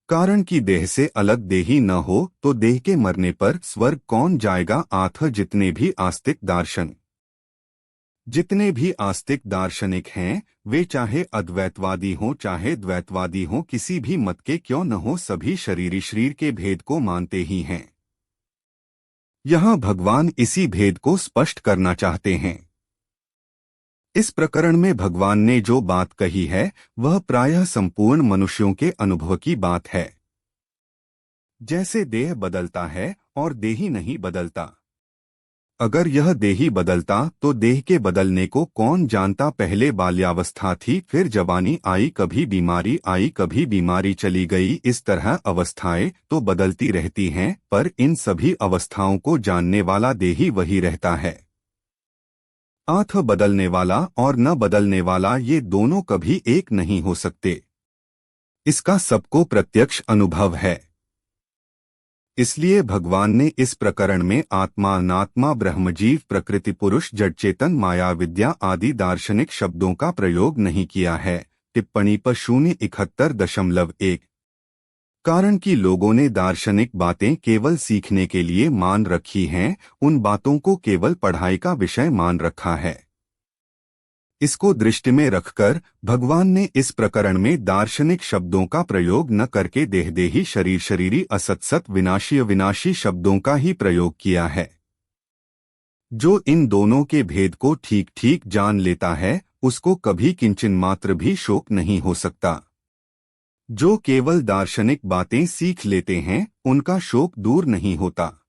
कारण कि देह से अलग देही न हो तो देह के मरने पर स्वर्ग कौन जाएगा। जितने भी आस्तिक दार्शनिक हैं, वे चाहे अद्वैतवादी हों चाहे द्वैतवादी हों, किसी भी मत के क्यों न हो, सभी शरीर के भेद को मानते ही हैं। यहाँ भगवान इसी भेद को स्पष्ट करना चाहते हैं। इस प्रकरण में भगवान ने जो बात कही है वह प्रायः संपूर्ण मनुष्यों के अनुभव की बात है। जैसे देह बदलता है और देही नहीं बदलता। अगर यह देही बदलता तो देह के बदलने को कौन जानता। पहले बाल्यावस्था थी, फिर जवानी आई, कभी बीमारी आई, कभी बीमारी चली गई। इस तरह अवस्थाएं तो बदलती रहती हैं, पर इन सभी अवस्थाओं को जानने वाला देही वही रहता है। आंख बदलने वाला और न बदलने वाला, ये दोनों कभी एक नहीं हो सकते। इसका सबको प्रत्यक्ष अनुभव है। इसलिए भगवान ने इस प्रकरण में आत्मा, अनात्मा, ब्रह्मजीव, प्रकृति, पुरुष, जड़, चेतन, माया, विद्या आदि दार्शनिक शब्दों का प्रयोग नहीं किया है। टिप्पणी पर 071.1। कारण कि लोगों ने दार्शनिक बातें केवल सीखने के लिए मान रखी हैं, उन बातों को केवल पढ़ाई का विषय मान रखा है। इसको दृष्टि में रखकर भगवान ने इस प्रकरण में दार्शनिक शब्दों का प्रयोग न करके देहदेही, शरीर शरीरी, असत्सत, विनाशी अविनाशी शब्दों का ही प्रयोग किया है। जो इन दोनों के भेद को ठीक ठीक जान लेता है उसको कभी किंचन मात्र भी शोक नहीं हो सकता। जो केवल दार्शनिक बातें सीख लेते हैं उनका शोक दूर नहीं होता।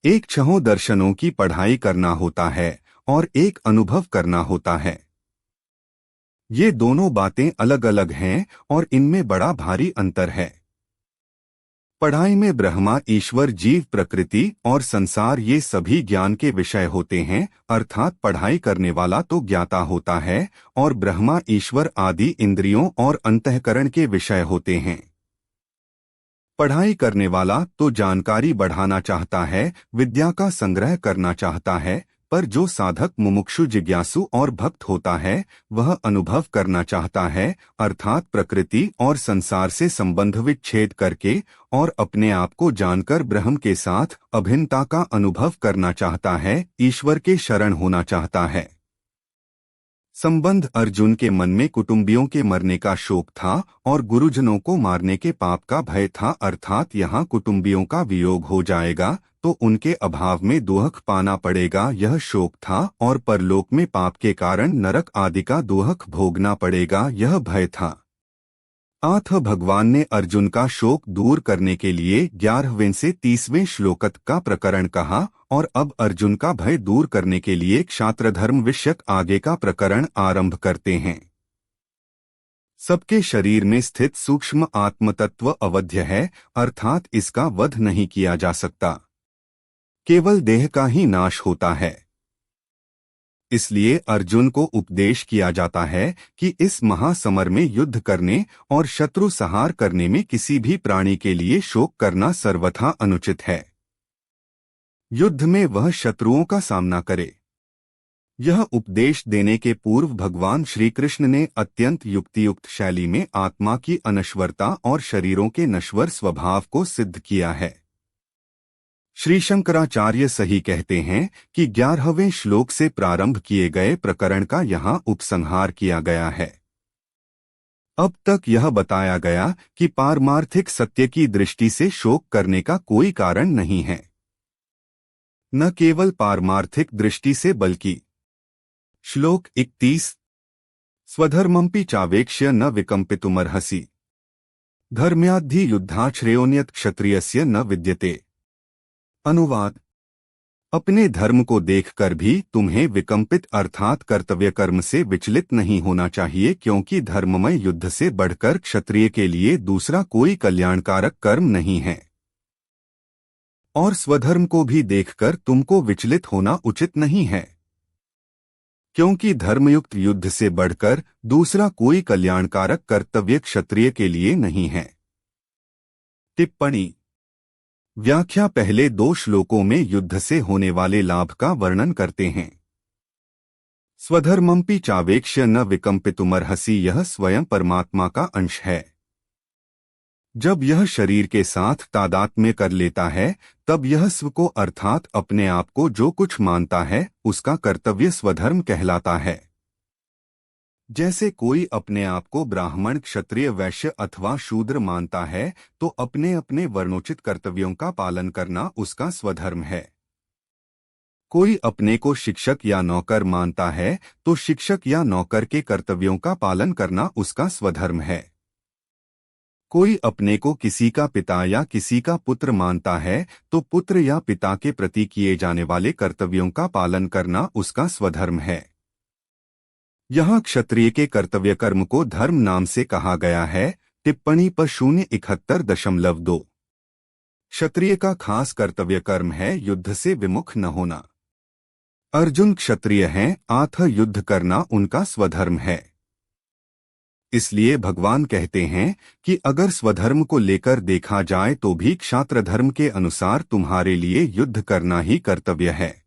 एक छहों दर्शनों की पढ़ाई करना होता है और एक अनुभव करना होता है। ये दोनों बातें अलग अलग हैं और इनमें बड़ा भारी अंतर है। पढ़ाई में ब्रह्मा, ईश्वर, जीव, प्रकृति और संसार ये सभी ज्ञान के विषय होते हैं, अर्थात पढ़ाई करने वाला तो ज्ञाता होता है और ब्रह्मा, ईश्वर आदि इंद्रियों और अंतःकरण के विषय होते हैं। पढ़ाई करने वाला तो जानकारी बढ़ाना चाहता है, विद्या का संग्रह करना चाहता है, पर जो साधक, मुमुक्षु, जिज्ञासु और भक्त होता है वह अनुभव करना चाहता है, अर्थात प्रकृति और संसार से संबंध विच्छेद करके और अपने आप को जानकर ब्रह्म के साथ अभिन्नता का अनुभव करना चाहता है, ईश्वर के शरण होना चाहता है। संबंध अर्जुन के मन में कुटुंबियों के मरने का शोक था और गुरुजनों को मारने के पाप का भय था, अर्थात यहाँ कुटुंबियों का वियोग हो जाएगा तो उनके अभाव में दुख पाना पड़ेगा, यह शोक था, और परलोक में पाप के कारण नरक आदि का दुख भोगना पड़ेगा, यह भय था। आठ भगवान ने अर्जुन का शोक दूर करने के लिए 11वें से 30वें श्लोक का प्रकरण कहा और अब अर्जुन का भय दूर करने के लिए क्षात्रधर्म विषयक आगे का प्रकरण आरंभ करते हैं। सबके शरीर में स्थित सूक्ष्म आत्मतत्व अवध्य है, अर्थात इसका वध नहीं किया जा सकता, केवल देह का ही नाश होता है। इसलिए अर्जुन को उपदेश किया जाता है कि इस महासमर में युद्ध करने और शत्रु संहार करने में किसी भी प्राणी के लिए शोक करना सर्वथा अनुचित है। युद्ध में वह शत्रुओं का सामना करे। यह उपदेश देने के पूर्व भगवान श्री कृष्ण ने अत्यंत युक्तियुक्त शैली में आत्मा की अनश्वरता और शरीरों के नश्वर स्वभाव को सिद्ध किया है। श्री शंकराचार्य सही कहते हैं कि 11वें श्लोक से प्रारंभ किए गए प्रकरण का यहाँ उपसंहार किया गया है। अब तक यह बताया गया कि पारमार्थिक सत्य की दृष्टि से शोक करने का कोई कारण नहीं है। न केवल पारमार्थिक दृष्टि से बल्कि श्लोक 31 स्वधर्मंपि चावेक्ष्य न विकंपितुमर्हसि धर्म्याद्धि युद्धाश्रेयोन्यत क्षत्रियस्य न विद्यते। अनुवाद: अपने धर्म को देखकर भी तुम्हें विकंपित अर्थात कर्तव्य कर्म से विचलित नहीं होना चाहिए, क्योंकि धर्ममय युद्ध से बढ़कर क्षत्रिय के लिए दूसरा कोई कल्याणकारक कर्म नहीं है। और स्वधर्म को भी देखकर तुमको विचलित होना उचित नहीं है, क्योंकि धर्मयुक्त युद्ध से बढ़कर दूसरा कोई कल्याणकारक कर्तव्य क्षत्रिय के लिए नहीं है। टिप्पणी: व्याख्या पहले 2 श्लोकों में युद्ध से होने वाले लाभ का वर्णन करते हैं। स्वधर्मंपि चावेक्ष्य न विकंपितुमर्हसि, यह स्वयं परमात्मा का अंश है। जब यह शरीर के साथ तादात्म्य कर लेता है, तब यह स्व को अर्थात अपने आप को जो कुछ मानता है उसका कर्तव्य स्वधर्म कहलाता है। जैसे कोई अपने आप को ब्राह्मण, क्षत्रिय, वैश्य अथवा शूद्र मानता है, तो अपने अपने वर्णोचित कर्तव्यों का पालन करना उसका स्वधर्म है। कोई अपने को शिक्षक या नौकर मानता है, तो शिक्षक या नौकर के कर्तव्यों का पालन करना उसका स्वधर्म है। कोई अपने को किसी का पिता या किसी का पुत्र मानता है, तो पुत्र या पिता के प्रति किए जाने वाले कर्तव्यों का पालन करना उसका स्वधर्म है। यहाँ क्षत्रिय के कर्तव्य कर्म को धर्म नाम से कहा गया है। टिप्पणी पर 071.2 क्षत्रिय का खास कर्तव्य कर्म है युद्ध से विमुख न होना। अर्जुन क्षत्रिय हैं, अतः युद्ध करना उनका स्वधर्म है। इसलिए भगवान कहते हैं कि अगर स्वधर्म को लेकर देखा जाए तो भी क्षात्र धर्म के अनुसार तुम्हारे लिए युद्ध करना ही कर्तव्य है।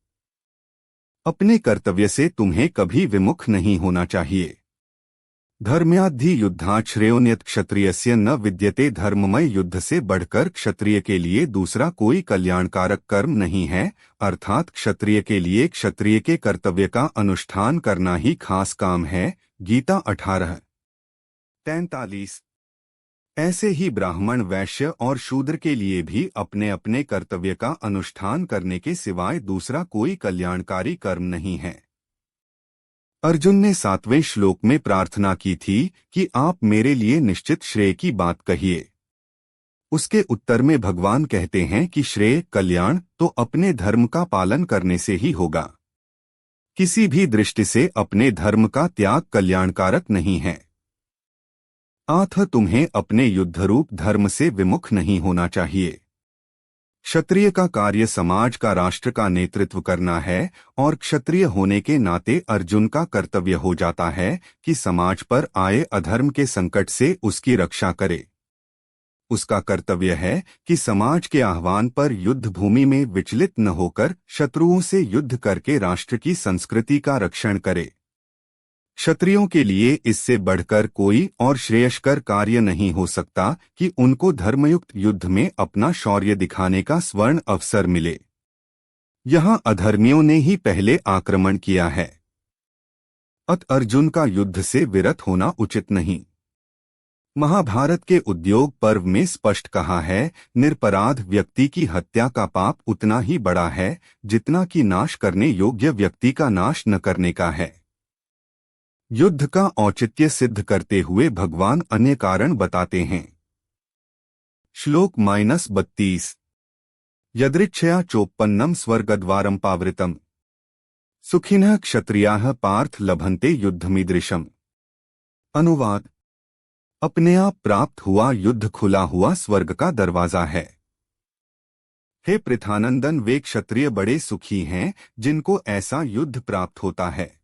अपने कर्तव्य से तुम्हें कभी विमुख नहीं होना चाहिए। धर्म्याद्धि युद्धाश्रेयोन्यत क्षत्रियस्य न विद्यते, धर्ममय युद्ध से बढ़कर क्षत्रिय के लिए दूसरा कोई कल्याणकारक कर्म नहीं है, अर्थात क्षत्रिय के लिए क्षत्रिय के कर्तव्य का अनुष्ठान करना ही खास काम है। गीता 18:43। ऐसे ही ब्राह्मण, वैश्य और शूद्र के लिए भी अपने अपने कर्तव्य का अनुष्ठान करने के सिवाय दूसरा कोई कल्याणकारी कर्म नहीं है। अर्जुन ने 7वें श्लोक में प्रार्थना की थी कि आप मेरे लिए निश्चित श्रेय की बात कहिए। उसके उत्तर में भगवान कहते हैं कि श्रेय, कल्याण तो अपने धर्म का पालन करने से ही होगा। किसी भी दृष्टि से अपने धर्म का त्याग कल्याणकारक नहीं है। अतः तुम्हें अपने युद्धरूप धर्म से विमुख नहीं होना चाहिए। क्षत्रिय का कार्य समाज का, राष्ट्र का नेतृत्व करना है, और क्षत्रिय होने के नाते अर्जुन का कर्तव्य हो जाता है कि समाज पर आए अधर्म के संकट से उसकी रक्षा करे। उसका कर्तव्य है कि समाज के आह्वान पर युद्ध भूमि में विचलित न होकर शत्रुओं से युद्ध करके राष्ट्र की संस्कृति का रक्षण करे। क्षत्रियों के लिए इससे बढ़कर कोई और श्रेयस्कर कार्य नहीं हो सकता कि उनको धर्मयुक्त युद्ध में अपना शौर्य दिखाने का स्वर्ण अवसर मिले। यहाँ अधर्मियों ने ही पहले आक्रमण किया है, अतः अर्जुन का युद्ध से विरत होना उचित नहीं। महाभारत के उद्योग पर्व में स्पष्ट कहा है, निरपराध व्यक्ति की हत्या का पाप उतना ही बड़ा है जितना कि नाश करने योग्य व्यक्ति का नाश न करने का है। युद्ध का औचित्य सिद्ध करते हुए भगवान अन्य कारण बताते हैं। श्लोक -32 यदृच्छया चोपन्नम स्वर्गद्वारम पावृतम सुखिनः क्षत्रियाः पार्थ लभन्ते युद्धमीदृशम। अनुवाद: अपने आप प्राप्त हुआ युद्ध खुला हुआ स्वर्ग का दरवाजा है। हे पृथानंदन, वे क्षत्रिय बड़े सुखी हैं जिनको ऐसा युद्ध प्राप्त होता है।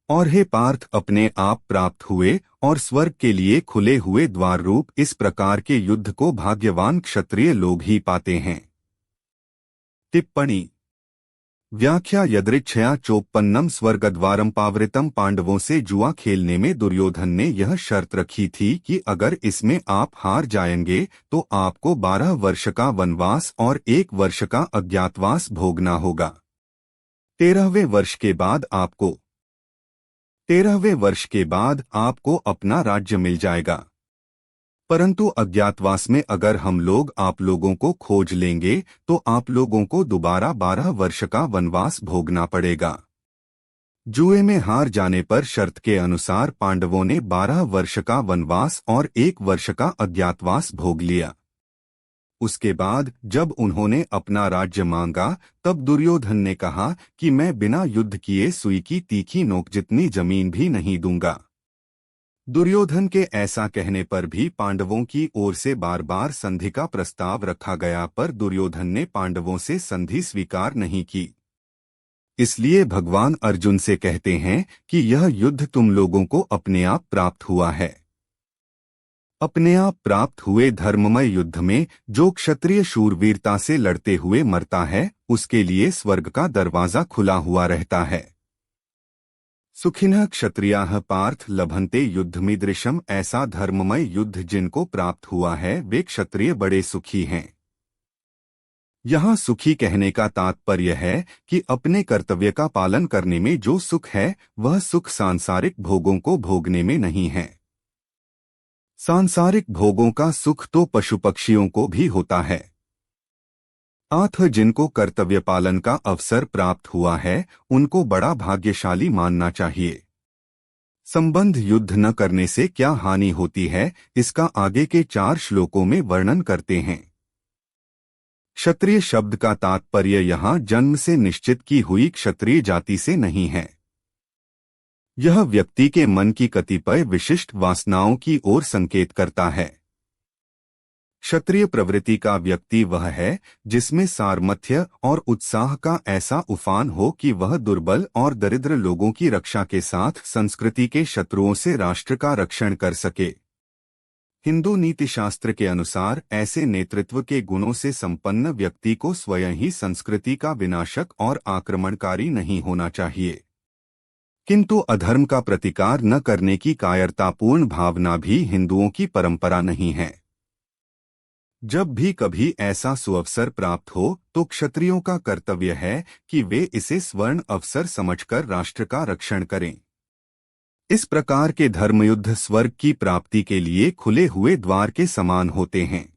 और हे पार्थ, अपने आप प्राप्त हुए और स्वर्ग के लिए खुले हुए द्वार रूप इस प्रकार के युद्ध को भाग्यवान क्षत्रिय लोग ही पाते हैं। टिप्पणी: व्याख्या यदृच्छया चोपन्नम स्वर्गद्वारम पावृतम। पांडवों से जुआ खेलने में दुर्योधन ने यह शर्त रखी थी कि अगर इसमें आप हार जाएंगे तो आपको 12 वर्ष का वनवास और 1 वर्ष का अज्ञातवास भोगना होगा। 13वें वर्ष के बाद आपको अपना राज्य मिल जाएगा, परंतु अज्ञातवास में अगर हम लोग आप लोगों को खोज लेंगे तो आप लोगों को दोबारा 12 वर्ष का वनवास भोगना पड़ेगा। जुए में हार जाने पर शर्त के अनुसार पांडवों ने 12 वर्ष का वनवास और 1 वर्ष का अज्ञातवास भोग लिया। उसके बाद जब उन्होंने अपना राज्य मांगा तब दुर्योधन ने कहा कि मैं बिना युद्ध किए सुई की तीखी नोक जितनी जमीन भी नहीं दूंगा। दुर्योधन के ऐसा कहने पर भी पांडवों की ओर से बार बार संधि का प्रस्ताव रखा गया, पर दुर्योधन ने पांडवों से संधि स्वीकार नहीं की। इसलिए भगवान अर्जुन से कहते हैं कि यह युद्ध तुम लोगों को अपने आप प्राप्त हुआ है। अपने आप प्राप्त हुए धर्ममय युद्ध में जो क्षत्रिय शूरवीरता से लड़ते हुए मरता है उसके लिए स्वर्ग का दरवाजा खुला हुआ रहता है। सुखिनः क्षत्रियाः पार्थ लभन्ते युद्धमीदृशम। ऐसा धर्ममय युद्ध जिनको प्राप्त हुआ है वे क्षत्रिय बड़े सुखी हैं। यहाँ सुखी कहने का तात्पर्य है कि अपने कर्तव्य का पालन करने में जो सुख है वह सुख सांसारिक भोगों को भोगने में नहीं है। सांसारिक भोगों का सुख तो पशु पक्षियों को भी होता है। आठ जिनको कर्तव्य पालन का अवसर प्राप्त हुआ है उनको बड़ा भाग्यशाली मानना चाहिए। संबंध युद्ध न करने से क्या हानि होती है इसका आगे के 4 श्लोकों में वर्णन करते हैं। क्षत्रिय शब्द का तात्पर्य यहाँ जन्म से निश्चित की हुई क्षत्रिय जाति से नहीं है। यह व्यक्ति के मन की कतिपय विशिष्ट वासनाओं की ओर संकेत करता है। क्षत्रिय प्रवृत्ति का व्यक्ति वह है जिसमें सामर्थ्य और उत्साह का ऐसा उफान हो कि वह दुर्बल और दरिद्र लोगों की रक्षा के साथ संस्कृति के शत्रुओं से राष्ट्र का रक्षण कर सके। हिंदू नीतिशास्त्र के अनुसार ऐसे नेतृत्व के गुणों से संपन्न व्यक्ति को स्वयं ही संस्कृति का विनाशक और आक्रमणकारी नहीं होना चाहिए, किंतु अधर्म का प्रतिकार न करने की कायरतापूर्ण भावना भी हिंदुओं की परंपरा नहीं है। जब भी कभी ऐसा सुअवसर प्राप्त हो तो क्षत्रियों का कर्तव्य है कि वे इसे स्वर्ण अवसर समझकर राष्ट्र का रक्षण करें। इस प्रकार के धर्मयुद्ध स्वर्ग की प्राप्ति के लिए खुले हुए द्वार के समान होते हैं।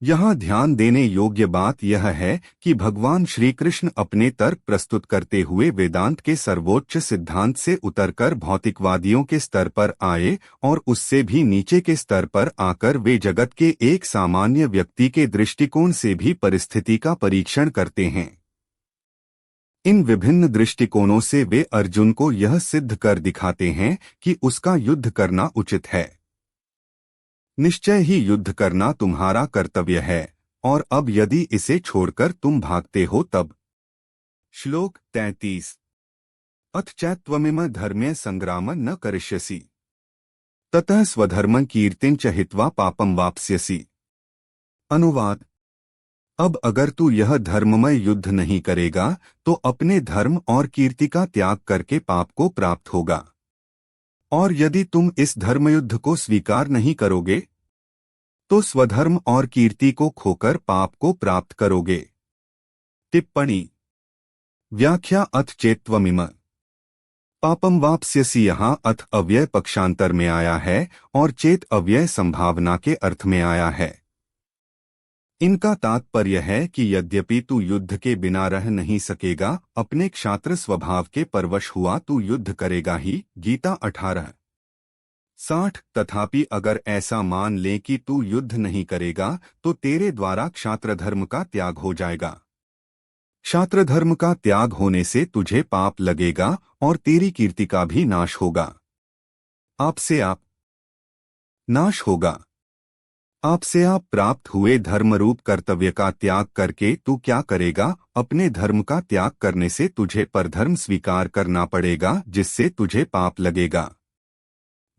यहाँ ध्यान देने योग्य बात यह है कि भगवान श्री कृष्ण अपने तर्क प्रस्तुत करते हुए वेदांत के सर्वोच्च सिद्धांत से उतरकर भौतिकवादियों के स्तर पर आए और उससे भी नीचे के स्तर पर आकर वे जगत के एक सामान्य व्यक्ति के दृष्टिकोण से भी परिस्थिति का परीक्षण करते हैं। इन विभिन्न दृष्टिकोणों से वे अर्जुन को यह सिद्ध कर दिखाते हैं कि उसका युद्ध करना उचित है। निश्चय ही युद्ध करना तुम्हारा कर्तव्य है और अब यदि इसे छोड़कर तुम भागते हो तब। श्लोक 33 अथ चैत्वमिम धर्म्य संग्राम न करिष्यसि ततः स्वधर्म कीर्तिं च हित्वा पापम वाप्स्यसि। अनुवाद अब अगर तू यह धर्ममय युद्ध नहीं करेगा तो अपने धर्म और कीर्ति का त्याग करके पाप को प्राप्त होगा, और यदि तुम इस धर्मयुद्ध को स्वीकार नहीं करोगे तो स्वधर्म और कीर्ति को खोकर पाप को प्राप्त करोगे। टिप्पणी व्याख्या अथ चेत्वमिम पापम वाप्स्यसि। यहाँ अथ अव्यय पक्षांतर में आया है और चेत अव्यय संभावना के अर्थ में आया है। इनका तात्पर्य है कि यद्यपि तू युद्ध के बिना रह नहीं सकेगा, अपने क्षात्र स्वभाव के परवश हुआ तू युद्ध करेगा ही। गीता 18:60। तथापि अगर ऐसा मान लें कि तू युद्ध नहीं करेगा तो तेरे द्वारा क्षात्र धर्म का त्याग हो जाएगा। क्षात्र धर्म का त्याग होने से तुझे पाप लगेगा और तेरी कीर्ति का भी नाश होगा। आपसे आप नाश होगा। आपसे आप प्राप्त हुए धर्मरूप कर्तव्य का त्याग करके तू क्या करेगा? अपने धर्म का त्याग करने से तुझे परधर्म स्वीकार करना पड़ेगा जिससे तुझे पाप लगेगा।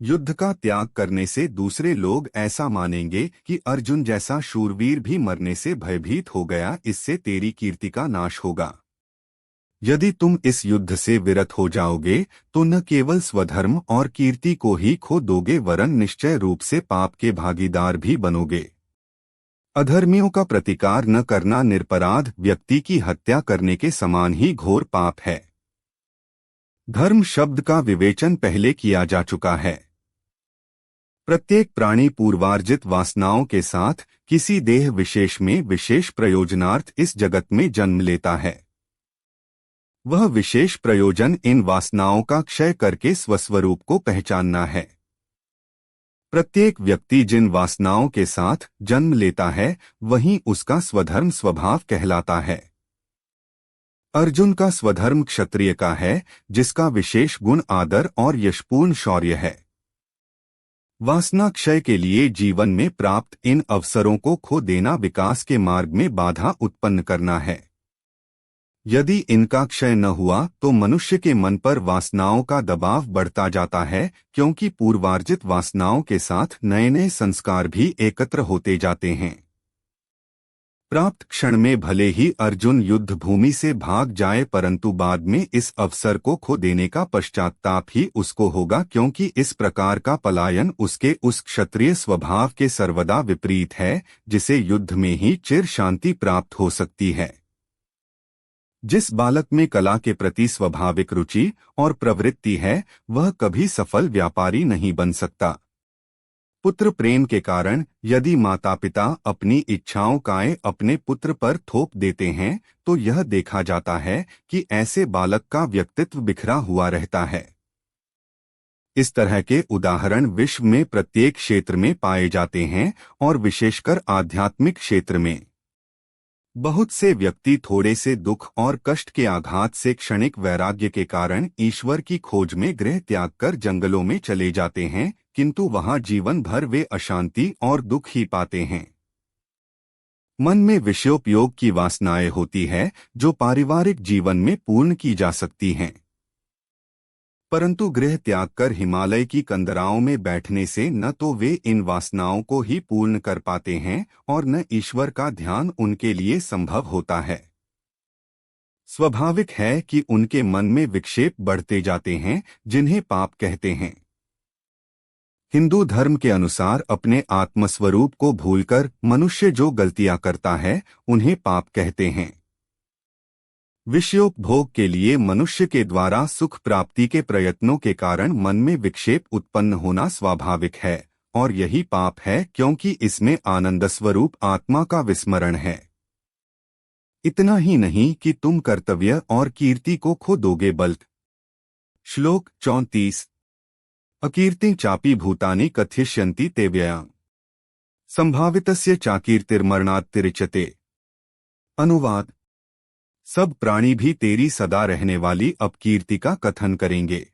युद्ध का त्याग करने से दूसरे लोग ऐसा मानेंगे कि अर्जुन जैसा शूरवीर भी मरने से भयभीत हो गया, इससे तेरी कीर्ति का नाश होगा। यदि तुम इस युद्ध से विरत हो जाओगे तो न केवल स्वधर्म और कीर्ति को ही खो दोगे वरन निश्चय रूप से पाप के भागीदार भी बनोगे। अधर्मियों का प्रतिकार न करना निरपराध व्यक्ति की हत्या करने के समान ही घोर पाप है। धर्म शब्द का विवेचन पहले किया जा चुका है। प्रत्येक प्राणी पूर्वार्जित वासनाओं के साथ किसी देह विशेष में विशेष प्रयोजनार्थ इस जगत में जन्म लेता है। वह विशेष प्रयोजन इन वासनाओं का क्षय करके स्वस्वरूप को पहचानना है। प्रत्येक व्यक्ति जिन वासनाओं के साथ जन्म लेता है वही उसका स्वधर्म स्वभाव कहलाता है। अर्जुन का स्वधर्म क्षत्रिय का है, जिसका विशेष गुण आदर और यशपूर्ण शौर्य है। वासना क्षय के लिए जीवन में प्राप्त इन अवसरों को खो देना विकास के मार्ग में बाधा उत्पन्न करना है। यदि इनका क्षय न हुआ तो मनुष्य के मन पर वासनाओं का दबाव बढ़ता जाता है, क्योंकि पूर्वार्जित वासनाओं के साथ नए नए संस्कार भी एकत्र होते जाते हैं। प्राप्त क्षण में भले ही अर्जुन युद्ध भूमि से भाग जाए, परंतु बाद में इस अवसर को खो देने का पश्चाताप ही उसको होगा, क्योंकि इस प्रकार का पलायन उसके उस क्षत्रिय स्वभाव के सर्वदा विपरीत है जिसे युद्ध में ही चिर शांति प्राप्त हो सकती है। जिस बालक में कला के प्रति स्वाभाविक रुचि और प्रवृत्ति है वह कभी सफल व्यापारी नहीं बन सकता। पुत्र प्रेम के कारण यदि माता पिता अपनी इच्छाओं का अपने पुत्र पर थोप देते हैं तो यह देखा जाता है कि ऐसे बालक का व्यक्तित्व बिखरा हुआ रहता है। इस तरह के उदाहरण विश्व में प्रत्येक क्षेत्र में पाए जाते हैं और विशेषकर आध्यात्मिक क्षेत्र में। बहुत से व्यक्ति थोड़े से दुख और कष्ट के आघात से क्षणिक वैराग्य के कारण ईश्वर की खोज में गृह त्याग कर जंगलों में चले जाते हैं, किंतु वहां जीवन भर वे अशांति और दुख ही पाते हैं। मन में विषयोपयोग की वासनाएं होती है जो पारिवारिक जीवन में पूर्ण की जा सकती हैं, परंतु गृह त्याग कर हिमालय की कंदराओं में बैठने से न तो वे इन वासनाओं को ही पूर्ण कर पाते हैं और न ईश्वर का ध्यान उनके लिए संभव होता है। स्वाभाविक है कि उनके मन में विक्षेप बढ़ते जाते हैं जिन्हें पाप कहते हैं। हिंदू धर्म के अनुसार अपने आत्मस्वरूप को भूलकर मनुष्य जो गलतियां करता है उन्हें पाप कहते हैं। विषयोपभोग के लिए मनुष्य के द्वारा सुख प्राप्ति के प्रयत्नों के कारण मन में विक्षेप उत्पन्न होना स्वाभाविक है और यही पाप है, क्योंकि इसमें आनंद स्वरूप आत्मा का विस्मरण है। इतना ही नहीं कि तुम कर्तव्य और कीर्ति को खो दोगे बल्कि श्लोक 34 अकीर्ति चापि भूतानि कथयिष्यन्ति ते व्ययाम् संभावितस्य चाकीर्तिर्मरणात्तिरिच्यते। अनुवाद सब प्राणी भी तेरी सदा रहने वाली अपकीर्ति का कथन करेंगे।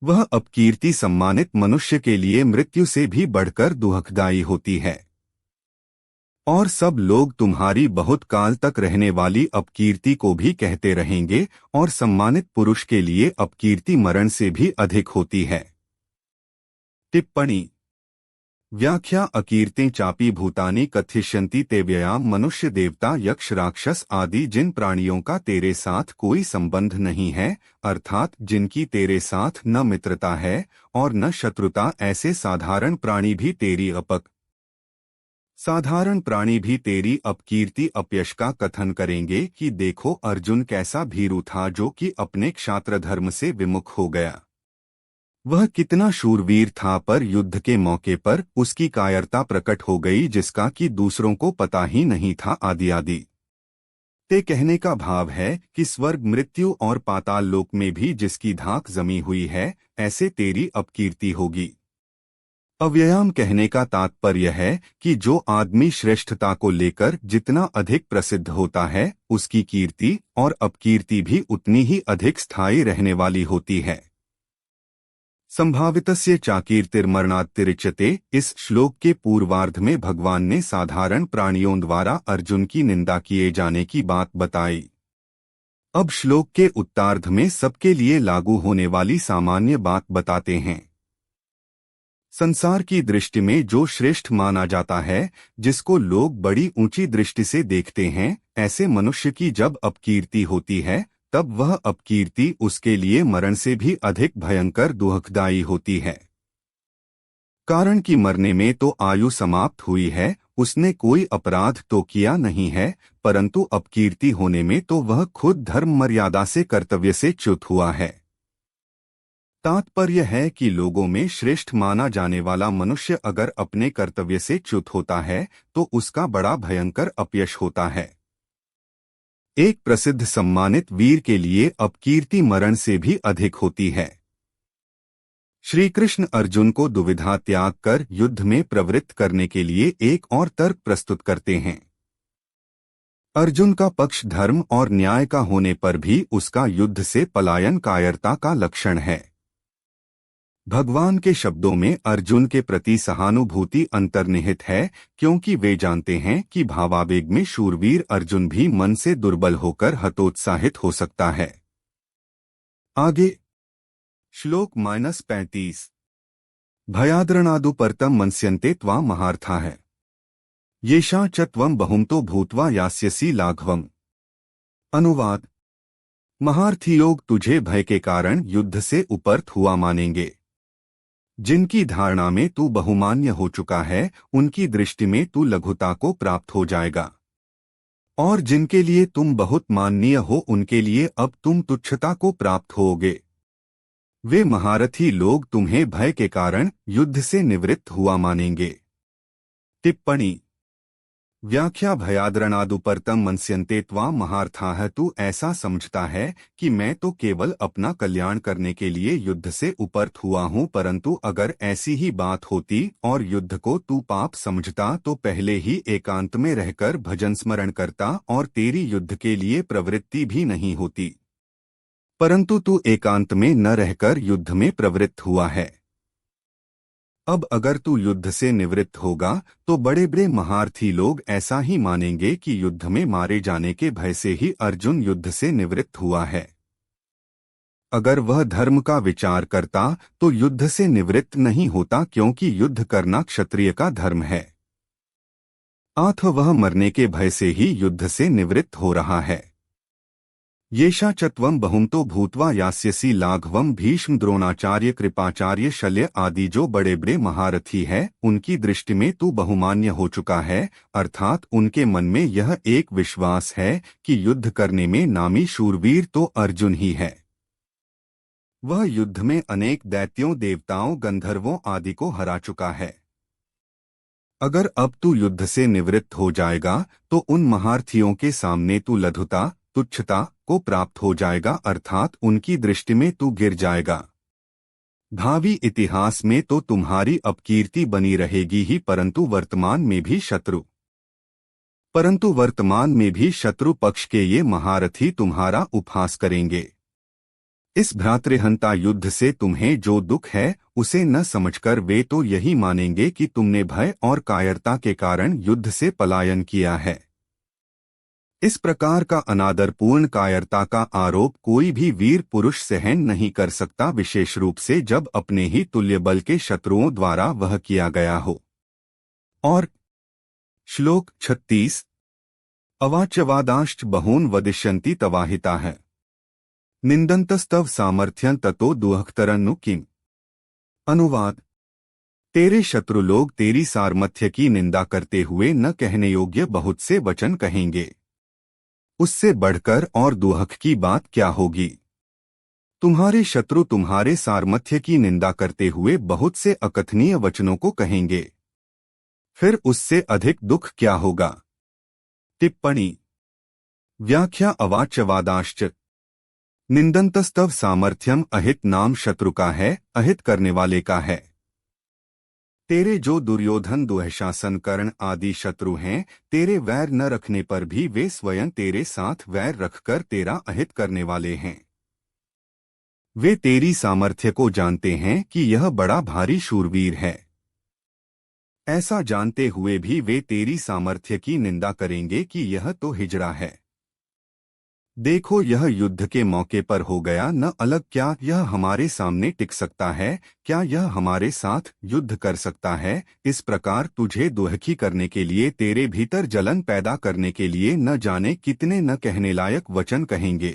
वह अपकीर्ति सम्मानित मनुष्य के लिए मृत्यु से भी बढ़कर दुखदायी होती है और सब लोग तुम्हारी बहुत काल तक रहने वाली अपकीर्ति को भी कहते रहेंगे और सम्मानित पुरुष के लिए अपकीर्ति मरण से भी अधिक होती है। टिप्पणी व्याख्या अकीर्तें चापी भूतानि कथयिष्यन्ति ते व्ययाम् मनुष्य देवता यक्ष राक्षस आदि जिन प्राणियों का तेरे साथ कोई संबंध नहीं है, अर्थात जिनकी तेरे साथ न मित्रता है और न शत्रुता, ऐसे साधारण प्राणी भी तेरी अपकीर्ति अपयश का कथन करेंगे कि देखो अर्जुन कैसा भीरू था जो कि अपने क्षात्र धर्म से विमुख हो गया। वह कितना शूरवीर था, पर युद्ध के मौके पर उसकी कायरता प्रकट हो गई जिसका कि दूसरों को पता ही नहीं था आदि आदि। ते कहने का भाव है कि स्वर्ग मृत्यु और पाताल लोक में भी जिसकी धाक जमी हुई है ऐसे तेरी अपकीर्ति होगी। अव्ययाम कहने का तात्पर्य है कि जो आदमी श्रेष्ठता को लेकर जितना अधिक प्रसिद्ध होता है उसकी कीर्ति और अपकीर्ति भी उतनी ही अधिक स्थायी रहने वाली होती है। संभावितस्य चाकीर्तिर्मरणात्तिरिच्यते। इस श्लोक के पूर्वार्ध में भगवान ने साधारण प्राणियों द्वारा अर्जुन की निंदा किए जाने की बात बताई। अब श्लोक के उत्तरार्ध में सबके लिए लागू होने वाली सामान्य बात बताते हैं। संसार की दृष्टि में जो श्रेष्ठ माना जाता है, जिसको लोग बड़ी ऊंची दृष्टि से देखते हैं, ऐसे मनुष्य की जब अपकीर्ति होती है तब वह अपकीर्ति उसके लिए मरण से भी अधिक भयंकर दुखदायी होती है। कारण कि मरने में तो आयु समाप्त हुई है, उसने कोई अपराध तो किया नहीं है, परंतु अपकीर्ति होने में तो वह खुद धर्म मर्यादा से कर्तव्य से च्युत हुआ है। तात्पर्य है कि लोगों में श्रेष्ठ माना जाने वाला मनुष्य अगर अपने कर्तव्य से च्युत होता है तो उसका बड़ा भयंकर अपयश होता है। एक प्रसिद्ध सम्मानित वीर के लिए अपकीर्ति मरण से भी अधिक होती है। श्री कृष्ण अर्जुन को दुविधा त्याग कर युद्ध में प्रवृत्त करने के लिए एक और तर्क प्रस्तुत करते हैं। अर्जुन का पक्ष धर्म और न्याय का होने पर भी उसका युद्ध से पलायन कायरता का लक्षण है। भगवान के शब्दों में अर्जुन के प्रति सहानुभूति अंतर्निहित है, क्योंकि वे जानते हैं कि भावावेग में शूरवीर अर्जुन भी मन से दुर्बल होकर हतोत्साहित हो सकता है। आगे श्लोक -35 भयाद्रणादुपर्तम मन्स्यन्ते त्वां महार्था है येषा च त्वं बहुमतो भूत्वा यास्यसि लाघवम्। अनुवाद: महार्थी लोग तुझे भय के कारण युद्ध से उपर्त हुआ मानेंगे। जिनकी धारणा में तू बहुमान्य हो चुका है, उनकी दृष्टि में तू लघुता को प्राप्त हो जाएगा, और जिनके लिए तुम बहुत माननीय हो उनके लिए अब तुम तुच्छता को प्राप्त होोगे। वे महारथी लोग तुम्हें भय के कारण युद्ध से निवृत्त हुआ मानेंगे। टिप्पणी: व्याख्या: भयाद्रणादुपर्तम मन्स्यन्ते त्वां महार्थाः। तू ऐसा समझता है कि मैं तो केवल अपना कल्याण करने के लिए युद्ध से उपर्त हुआ हूँ, परंतु अगर ऐसी ही बात होती और युद्ध को तू पाप समझता तो पहले ही एकांत में रहकर भजन स्मरण करता और तेरी युद्ध के लिए प्रवृत्ति भी नहीं होती, परंतु तू एकांत में न रहकर युद्ध में प्रवृत्त हुआ है। अब अगर तू युद्ध से निवृत्त होगा तो बड़े बड़े महारथी लोग ऐसा ही मानेंगे कि युद्ध में मारे जाने के भय से ही अर्जुन युद्ध से निवृत्त हुआ है। अगर वह धर्म का विचार करता तो युद्ध से निवृत्त नहीं होता, क्योंकि युद्ध करना क्षत्रिय का धर्म है। अतः वह मरने के भय से ही युद्ध से निवृत्त हो रहा है। येषा च त्वं बहुमतो भूत्वा यास्यसि लाघवम्। भीष्म, द्रोणाचार्य, कृपाचार्य, शल्य आदि जो बड़े बड़े महारथी हैं, उनकी दृष्टि में तू बहुमान्य हो चुका है, अर्थात उनके मन में यह एक विश्वास है कि युद्ध करने में नामी शूरवीर तो अर्जुन ही है। वह युद्ध में अनेक दैत्यों, देवताओं, गंधर्वों आदि को हरा चुका है। अगर अब तू युद्ध से निवृत्त हो जाएगा तो उन महारथियों के सामने तू लघुता, तुच्छता को प्राप्त हो जाएगा, अर्थात उनकी दृष्टि में तू गिर जाएगा। भावी इतिहास में तो तुम्हारी अपकीर्ति बनी रहेगी ही, परंतु वर्तमान में भी शत्रु पक्ष के ये महारथी तुम्हारा उपहास करेंगे। इस भ्रातृहंता युद्ध से तुम्हें जो दुख है उसे न समझकर वे तो यही मानेंगे कि तुमने भय और कायरता के कारण युद्ध से पलायन किया है। इस प्रकार का अनादरपूर्ण कायरता का आरोप कोई भी वीर पुरुष सहन नहीं कर सकता, विशेष रूप से जब अपने ही तुल्य बल के शत्रुओं द्वारा वह किया गया हो। और श्लोक 36 अवाच्यवादांश्च बहून् वदिष्यन्ति तवाहिता है निंदन्तस्तव सामर्थ्यं ततो दुःखतरन्नु किम। अनुवाद: तेरे शत्रु लोग तेरी सामर्थ्य की निंदा करते हुए न कहने योग्य बहुत से वचन कहेंगे, उससे बढ़कर और दुहक की बात क्या होगी। तुम्हारे शत्रु तुम्हारे सामर्थ्य की निंदा करते हुए बहुत से अकथनीय वचनों को कहेंगे, फिर उससे अधिक दुख क्या होगा। टिप्पणी: व्याख्या: अवाच्यवादाश्च निंदन्तस्तव सामर्थ्यम। अहित नाम शत्रु का है, अहित करने वाले का है। तेरे जो दुर्योधन, दुःशासन, कर्ण आदि शत्रु हैं, तेरे वैर न रखने पर भी वे स्वयं तेरे साथ वैर रखकर तेरा अहित करने वाले हैं। वे तेरी सामर्थ्य को जानते हैं कि यह बड़ा भारी शूरवीर है। ऐसा जानते हुए भी वे तेरी सामर्थ्य की निंदा करेंगे कि यह तो हिजड़ा है। देखो, यह युद्ध के मौके पर हो गया, न अलग क्या यह हमारे सामने टिक सकता है, क्या यह हमारे साथ युद्ध कर सकता है। इस प्रकार तुझे दुखी करने के लिए, तेरे भीतर जलन पैदा करने के लिए न जाने कितने न कहने लायक वचन कहेंगे।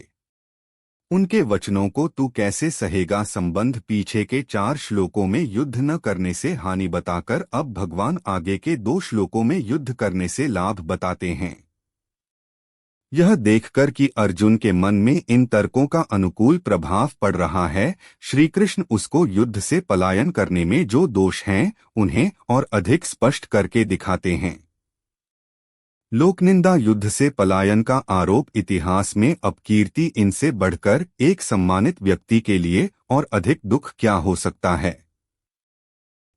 उनके वचनों को तू कैसे सहेगा। संबंध पीछे के 4 श्लोकों में युद्ध न करने से हानि बताकर अब भगवान आगे के 2 श्लोकों में युद्ध करने से लाभ बताते हैं। यह देखकर कि अर्जुन के मन में इन तर्कों का अनुकूल प्रभाव पड़ रहा है, श्री कृष्ण उसको युद्ध से पलायन करने में जो दोष हैं उन्हें और अधिक स्पष्ट करके दिखाते हैं। लोकनिंदा युद्ध से पलायन का आरोप इतिहास में अपकीर्ति इनसे बढ़कर एक सम्मानित व्यक्ति के लिए और अधिक दुख क्या हो सकता है।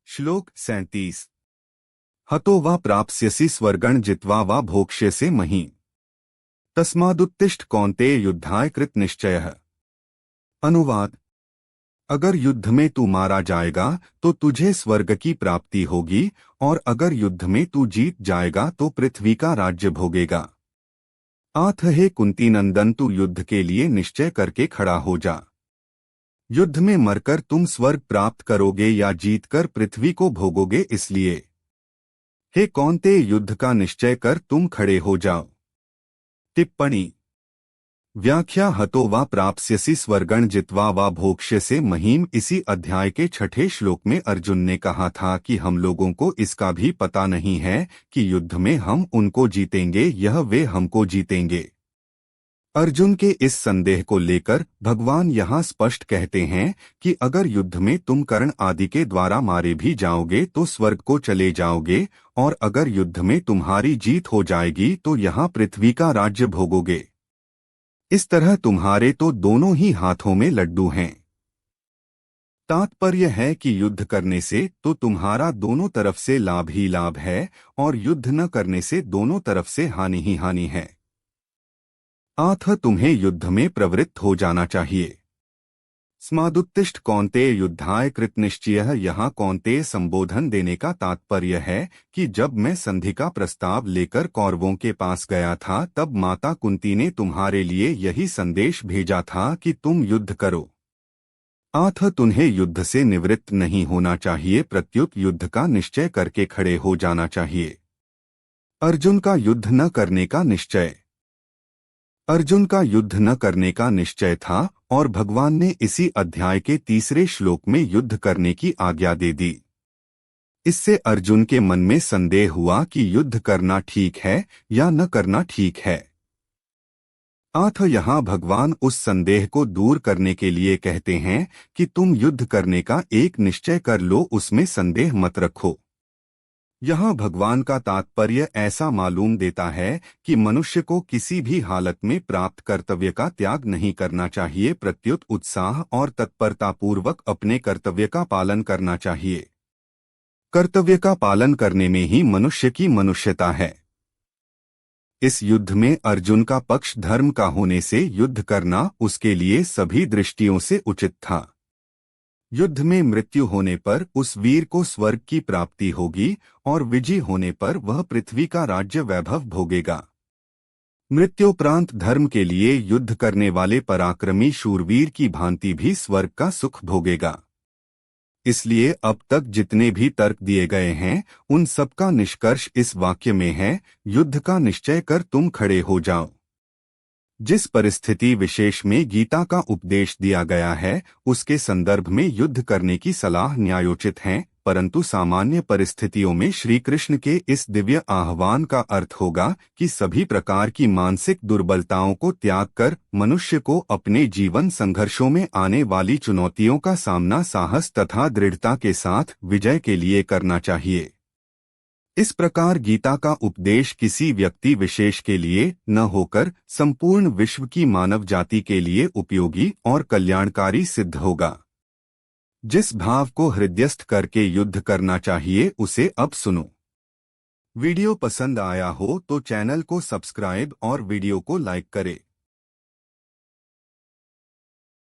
श्लोक 37। हतो वा प्राप्स्यसि स्वर्गं जित्वा वा भोक्ष्यसे महीम् तस्मादुत्तिष्ठ कौन्तेय युद्धाय कृत निश्चयः। अनुवाद। अगर युद्ध में तू मारा जाएगा तो तुझे स्वर्ग की प्राप्ति होगी, और अगर युद्ध में तू जीत जाएगा तो पृथ्वी का राज्य भोगेगा। आथ हे कुंती नंदन, तू युद्ध के लिए निश्चय करके खड़ा हो जा। युद्ध में मरकर तुम स्वर्ग प्राप्त करोगे या जीतकर पृथ्वी को भोगोगे, इसलिए हे कौन्तेय युद्ध का निश्चय कर तुम खड़े हो जाओ। टिप्पणी। व्याख्या। हतो वा प्राप्स्यसि स्वर्गं जित्वा वा भोक्ष्यसे महीम्। इसी अध्याय के 6ठे श्लोक में अर्जुन ने कहा था कि हम लोगों को इसका भी पता नहीं है कि युद्ध में हम उनको जीतेंगे यह वे हमको जीतेंगे। अर्जुन के इस संदेह को लेकर भगवान यहाँ स्पष्ट कहते हैं कि अगर युद्ध में तुम कर्ण आदि के द्वारा मारे भी जाओगे तो स्वर्ग को चले जाओगे, और अगर युद्ध में तुम्हारी जीत हो जाएगी तो यहाँ पृथ्वी का राज्य भोगोगे। इस तरह तुम्हारे तो दोनों ही हाथों में लड्डू हैं। तात्पर्य है कि युद्ध करने से तो तुम्हारा दोनों तरफ से लाभ ही लाभ है, और युद्ध न करने से दोनों तरफ से हानि ही हानि है। अतः तुम्हें युद्ध में प्रवृत्त हो जाना चाहिए। स्मादुत्तिष्ठ कौन्तेय युद्धाय कृत निश्चयः। यहाँ कौन्तेय संबोधन देने का तात्पर्य है कि जब मैं संधि का प्रस्ताव लेकर कौरवों के पास गया था तब माता कुंती ने तुम्हारे लिए यही संदेश भेजा था कि तुम युद्ध करो। अतः तुम्हें युद्ध से निवृत्त नहीं होना चाहिए, प्रत्युत युद्ध का निश्चय करके खड़े हो जाना चाहिए। अर्जुन का युद्ध न करने का निश्चय। अर्जुन का युद्ध न करने का निश्चय था और भगवान ने इसी अध्याय के 3रे श्लोक में युद्ध करने की आज्ञा दे दी। इससे अर्जुन के मन में संदेह हुआ कि युद्ध करना ठीक है या न करना ठीक है। अतः यहाँ भगवान उस संदेह को दूर करने के लिए कहते हैं कि तुम युद्ध करने का एक निश्चय कर लो, उसमें संदेह मत रखो। यहाँ भगवान का तात्पर्य ऐसा मालूम देता है कि मनुष्य को किसी भी हालत में प्राप्त कर्तव्य का त्याग नहीं करना चाहिए, प्रत्युत उत्साह और तत्परतापूर्वक अपने कर्तव्य का पालन करना चाहिए। कर्तव्य का पालन करने में ही मनुष्य की मनुष्यता है। इस युद्ध में अर्जुन का पक्ष धर्म का होने से युद्ध करना उसके लिए सभी दृष्टियों से उचित था। युद्ध में मृत्यु होने पर उस वीर को स्वर्ग की प्राप्ति होगी और विजयी होने पर वह पृथ्वी का राज्य वैभव भोगेगा। मृत्योपरांत धर्म के लिए युद्ध करने वाले पराक्रमी शूरवीर की भांति भी स्वर्ग का सुख भोगेगा। इसलिए अब तक जितने भी तर्क दिए गए हैं उन सबका निष्कर्ष इस वाक्य में है, युद्ध का निश्चय कर तुम खड़े हो जाओ। जिस परिस्थिति विशेष में गीता का उपदेश दिया गया है उसके संदर्भ में युद्ध करने की सलाह न्यायोचित है, परंतु सामान्य परिस्थितियों में श्री कृष्ण के इस दिव्य आह्वान का अर्थ होगा कि सभी प्रकार की मानसिक दुर्बलताओं को त्याग कर मनुष्य को अपने जीवन संघर्षों में आने वाली चुनौतियों का सामना साहस तथा दृढ़ता के साथ विजय के लिए करना चाहिए। इस प्रकार गीता का उपदेश किसी व्यक्ति विशेष के लिए न होकर संपूर्ण विश्व की मानव जाति के लिए उपयोगी और कल्याणकारी सिद्ध होगा। जिस भाव को हृदयस्थ करके युद्ध करना चाहिए उसे अब सुनो। वीडियो पसंद आया हो तो चैनल को सब्सक्राइब और वीडियो को लाइक करें।